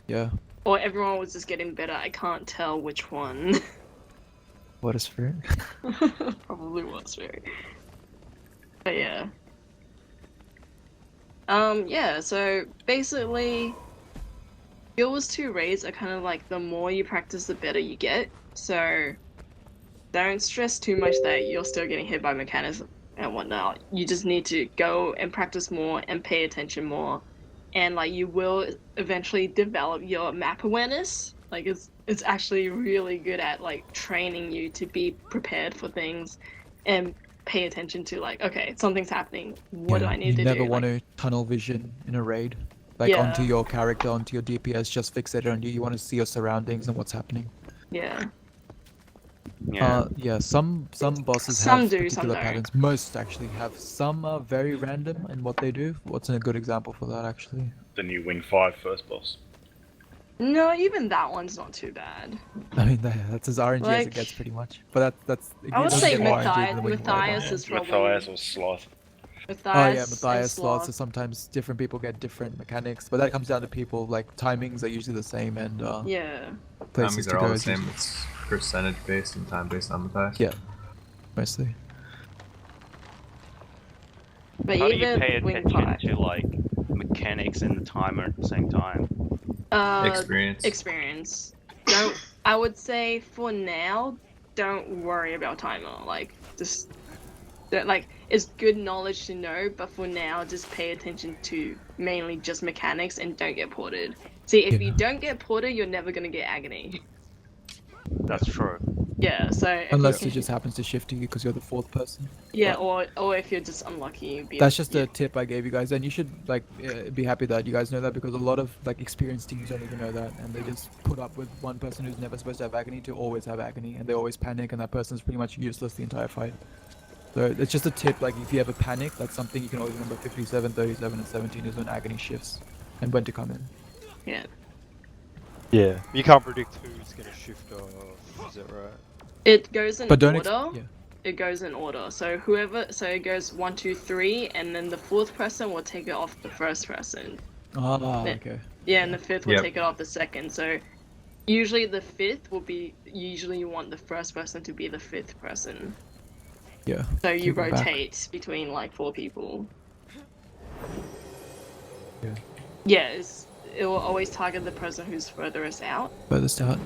Yeah, Or everyone was just getting better. I can't tell which one. water spirit. Probably Water Spirit. But yeah. Yeah, so basically, GW2 Raids are kind of like the more you practice, the better you get. So don't stress too much that you're still getting hit by mechanics and whatnot. You just need to go and practice more and pay attention more. And like you will eventually develop your map awareness. Like it's actually really good at like training you to be prepared for things and pay attention to like, okay, something's happening. What do I need to do? You never want Like, to tunnel vision in a raid. Like onto yeah, your character, onto your DPS, just fixated on you. You want to see your surroundings and what's happening. yeah. Yeah, some bosses Some have do, some particular don't. patterns. Most actually have. Some are very random in what they do. What's a good example for that actually? The new Wing 5 first boss. No, even that one's not too bad. I mean, that's as RNG as Like, it gets pretty much. But that's. I would doesn't say get more RNG than the Wing Matthias Rider. is probably Matthias or Sloth. Matthias. Oh yeah, and Matthias slots. So Sloth. sometimes different people get different mechanics, but that comes down to people. Like timings are usually the same, and Yeah. places Timings to are go. all the is same. usually- It's percentage based and time based on the past. Yeah, mostly. But How do you even pay Wing attention 5. to like mechanics and the timer at the same time? Experience. Don't. I would say for now, don't worry about timer. Like just. Like it's good knowledge to know, but for now, just pay attention to mainly just mechanics and don't get ported. See, if you don't get ported, you're never gonna get agony. That's true. Yeah, so if Unless you it just happens to shift to you because you're the fourth person. yeah, But or if you're just unlucky. that's just a tip I gave you guys, and you should like be happy that you guys know that because a lot of like experienced teams don't even know that, and they just put up with one person who's never supposed to have agony to always have agony, and they always panic, and that person's pretty much useless the entire fight. So it's just a tip, like if you ever panic, that's something you can always remember. 57, 37, and 17 is when agony shifts, and when to come in. Yeah. Yeah, you can't predict who's gonna shift off. Is that right? It goes in But don't order. It goes in order. So so it goes 1, 2, 3, and then the fourth person will take it off the first person. Ah, okay. Yeah, and the fifth will Yep. take it off the second. So usually the fifth will be. Usually you want the first person to be the fifth person. Yeah. So you keep it back. rotate between like 4 people. Yeah. Yeah, it will always target the person who's furthest out. Furthest out.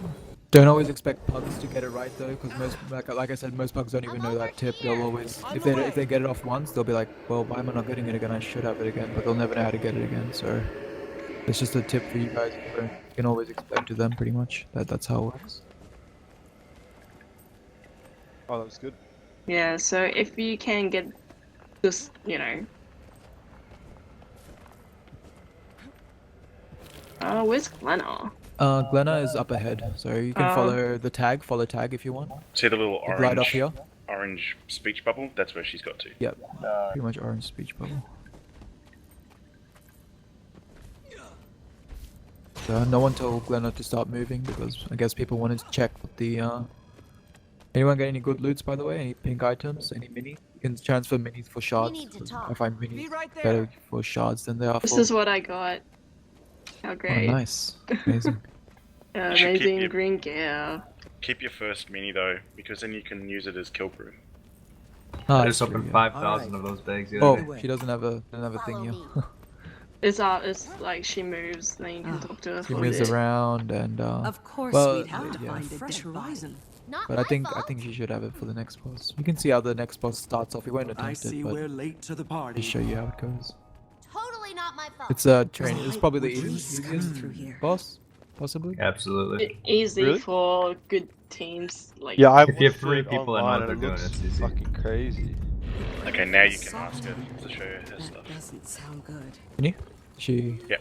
Don't always expect pugs to get it right though, because most, like I said, most pugs don't even know that tip. They'll always, if they get it off once, they'll be like, well, why am I not getting it again? I should have it again, but they'll never know how to get it again. So it's just a tip for you guys. You can always explain to them pretty much that's how it works. Oh, that was good. Yeah, so if you can get just, where's Glenna? Glenna is up ahead, so you can follow tag if you want. See the little The light up orange, here? orange speech bubble? That's where she's got to. Yep, pretty much orange speech bubble. So no one told Glenna to start moving because I guess people wanted to check what the Anyone get any good loots by the way? Any pink items? Any mini? You can transfer minis for shards. need to 'cause talk. I find minis right there. better for shards than they are This for. is what I got. How Oh, great. nice. Amazing. You should keep Amazing your- green gear. Keep your first mini though, because then you can use it as kill proof. Ah, I that's just true, opened yeah. 5,000 of those bags the Oh, other day. she doesn't have a thing here. It's like she moves, then you can talk to her She for a moves bit. around and Of course, well, we'd have to yeah. find a fresh horizon. But I think she should have it for the next boss. You can see how the next boss starts off. We won't attempt it, but late to the party. just show you how it goes. Totally not my fault. It's a training. It's probably the Breeze coming easiest through here. boss, possibly. Absolutely. Easy Really? for good teams. Like Yeah, I've If you have watched 3 it people and online what they're and it doing, looks it's easy. fucking crazy. Okay, now you can ask her to show you her That stuff. doesn't sound good. Can you? She. yeah,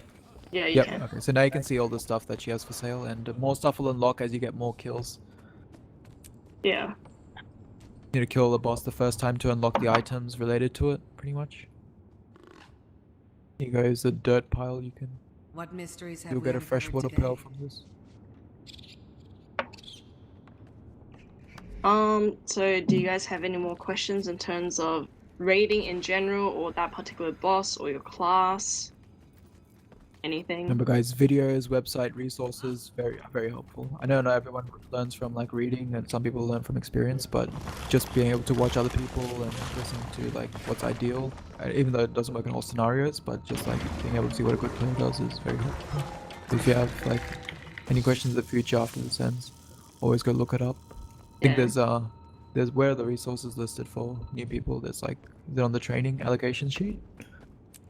you Yep. can. Okay. So now you can see all the stuff that she has for sale, and more stuff will unlock as you get more kills. Yeah. You need to kill the boss the first time to unlock the items related to it, pretty much. Here goes the dirt pile. You can. What mysteries have You'll we get a uncovered freshwater today? pearl from this. So do you guys have any more questions in terms of raiding in general, or that particular boss, or your class? anything. Remember, guys, videos, website, resources, very helpful. I know not everyone learns from like reading, and some people learn from experience, but just being able to watch other people and listen to like what's ideal, even though it doesn't work in all scenarios, but just like being able to see what a good player does is very helpful. If you have like any questions in the future after this ends, always go look it up. I think there's where are the resources listed for new people. There's like they're on the training allocation sheet.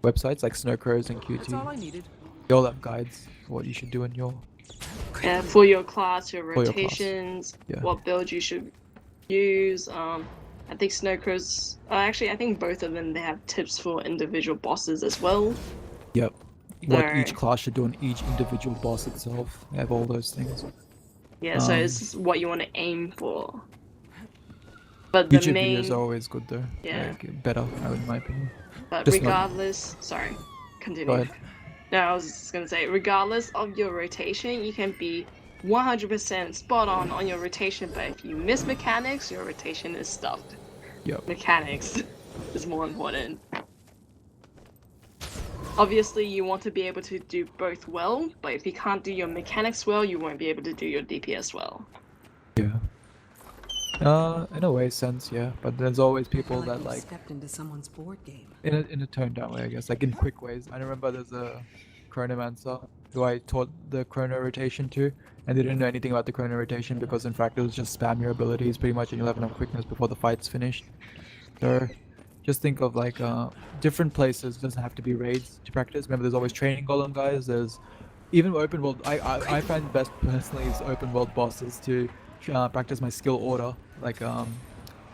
Websites like Snowcrows and QT. That's all I needed. They all have guides for what you should do in your for your class, your For your class. rotations, Yeah. what build you should use. I think Snowcrows. Actually, I think both of them they have tips for individual bosses as well. Yep. What So- each class should do on each individual boss itself. They have all those things. Yeah, so Um, it's what you want to aim for. But the YouTube main, videos are always good though. Yeah. Like, better, in my opinion. but just not- regardless, sorry, continue. Go ahead. No, I was just gonna say, regardless of your rotation, you can be 100% spot on your rotation, but if you miss mechanics, your rotation is stuffed. Yep. Mechanics is more important. Obviously, you want to be able to do both well, but if you can't do your mechanics well, you won't be able to do your DPS well. Yeah. In a way, sense, yeah. But there's always people that you've like stepped into someone's board game. in a toned down way, I guess, like in quick ways. I remember there's a chronomancer who I taught the chrono rotation to, and they didn't know anything about the chrono rotation because in fact it was just spam your abilities pretty much and you'll have enough quickness before the fight's finished. So just think of like different places. It doesn't have to be raids to practice. Remember, there's always training golem guys. There's even open world. I find best personally is open world bosses to practice my skill order. Like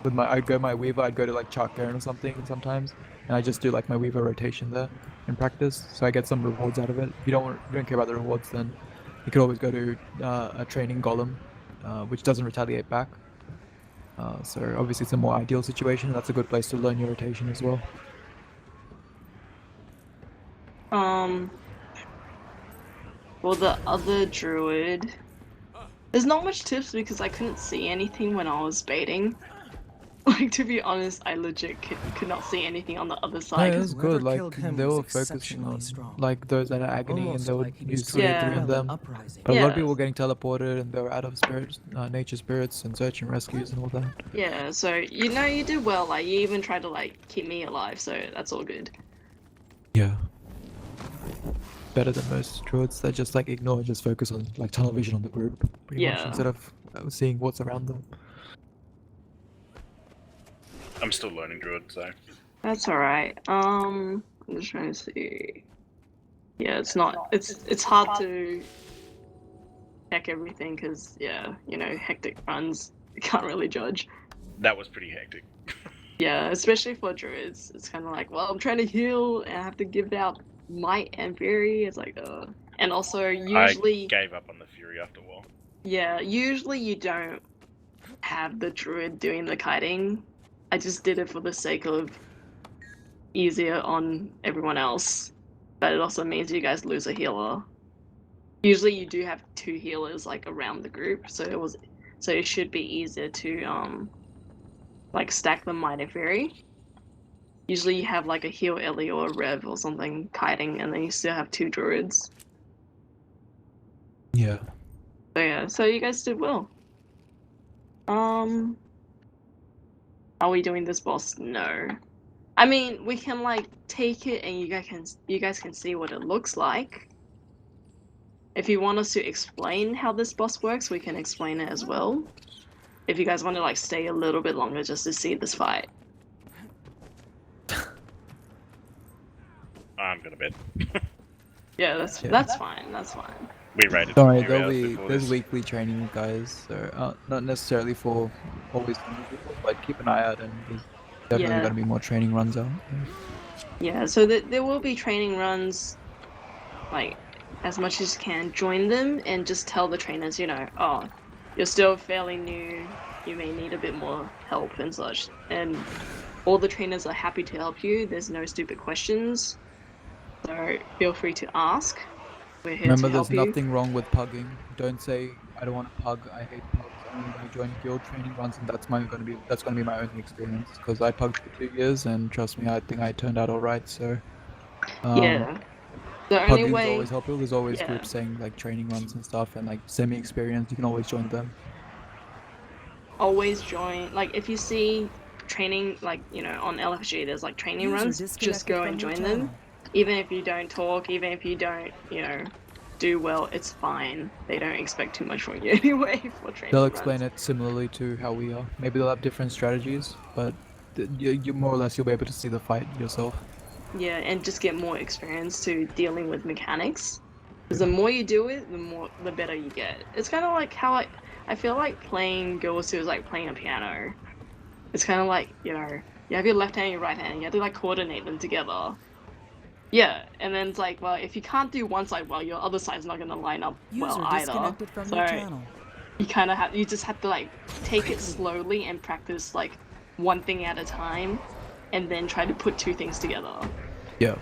with my I'd go my weaver. I'd go to like Chart Garen or something sometimes, and I just do like my weaver rotation there in practice. So I get some rewards out of it. If you don't care about the rewards, then you could always go to a training golem, which doesn't retaliate back. So obviously it's a more ideal situation. That's a good place to learn your rotation as well. For the other druid, there's not much tips because I couldn't see anything when I was baiting. Like, to be honest, I legit could not see anything on the other No, side. it was good. Whoever Like killed him they was were focusing exceptionally on strong. like those that are agony, and Almost they would like he was use 2 or 3 Yeah. of them. uprising. But a lot of Yeah. people were getting teleported, and they were out of spirits, nature spirits, and search and rescues and all that. Yeah, so you know you did well. Like, you even tried to like keep me alive, so that's all good. Yeah. Better than most druids that just like ignore and just focus on like tunnel vision on the group, pretty much, Yeah. instead of seeing what's around them. I'm still learning druid, so That's all right. I'm just trying to see. Yeah, it's not. It's hard to check everything because yeah, you know, hectic runs. You can't really judge. that was pretty hectic. Yeah, especially for druids, it's kind of like, well, I'm trying to heal and I have to give out might and fury. It's like, and also usually, I gave up on the fury after a while. yeah, usually you don't have the druid doing the kiting. I just did it for the sake of easier on everyone else, but it also means you guys lose a healer. Usually you do have 2 healers like around the group, so it should be easier to like stack the might and fury. Usually you have like a heal Ellie or a Rev or something kiting, and then you still have 2 druids. Yeah. So yeah, so you guys did well. Are we doing this boss? No. I mean, we can like take it and you guys can see what it looks like. If you want us to explain how this boss works, we can explain it as well. If you guys want to like stay a little bit longer just to see this fight. I'm gonna bed. Yeah, that's fine. That's fine. We raided. Sorry, a few hours there's before this. weekly training, guys. So not necessarily for always new people, but keep an eye out, and there's definitely Yeah. gonna be more training runs out. Yeah, so there will be training runs, like, as much as you can. Join them and just tell the trainers, you know, oh, you're still fairly new, you may need a bit more help and such. And all the trainers are happy to help you. There's no stupid questions, so feel free to ask. We're here Remember, to there's help you. nothing wrong with pugging. Don't say I don't want to pug. I hate pugs. I'm only going to join guild training runs, and that's gonna be my only experience. Because I pugged for 2 years, and trust me, I think I turned out all right. So, Yeah. The only Plugins way. always helpful. There's always Yeah. groups saying like training runs and stuff, and like semi-experienced. You can always join them. Always join. Like if you see training, like on LFG, there's like training runs. Just go and join them. Even if you don't talk, even if you don't, do well, it's fine. They don't expect too much from you anyway for training. They'll explain it similarly to how we are. Maybe they'll have different strategies, but you more or less you'll be able to see the fight yourself. Yeah, and just get more experience to dealing with mechanics. Because the more you do it, the better you get. It's kind of like how I feel like playing Girls 2 is like playing a piano. It's kind of like, you have your left hand and your right hand, you have to like coordinate them together. Yeah, and then it's like, well, if you can't do one side well, your other side's not gonna line up well either. So you just have to like take it slowly and practice like one thing at a time, and then try to put two things together. Yeah.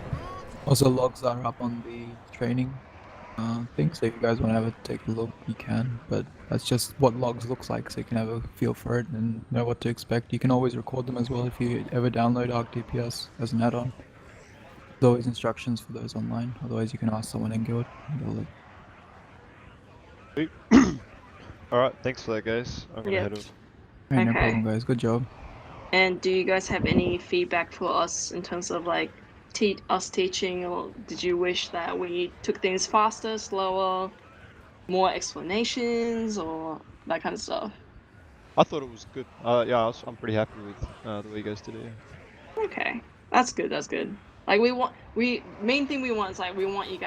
Also, logs are up on the training thing, so if you guys want to have a take a look, you can. But that's just what logs looks like, so you can have a feel for it and know what to expect. You can always record them as well if you ever download ArcDPS as an add-on. There's always instructions for those online. Otherwise, you can ask someone in guild. Alright, thanks for that, guys. I'm gonna head off. Hey, no problem, guys. Good job. And do you guys have any feedback for us in terms of like us teaching, or did you wish that we took things faster, slower, more explanations, or that kind of stuff? I thought it was good. Yeah, I'm pretty happy with the way you guys did it. Okay, that's good. That's good. Like main thing we want is like we want you guys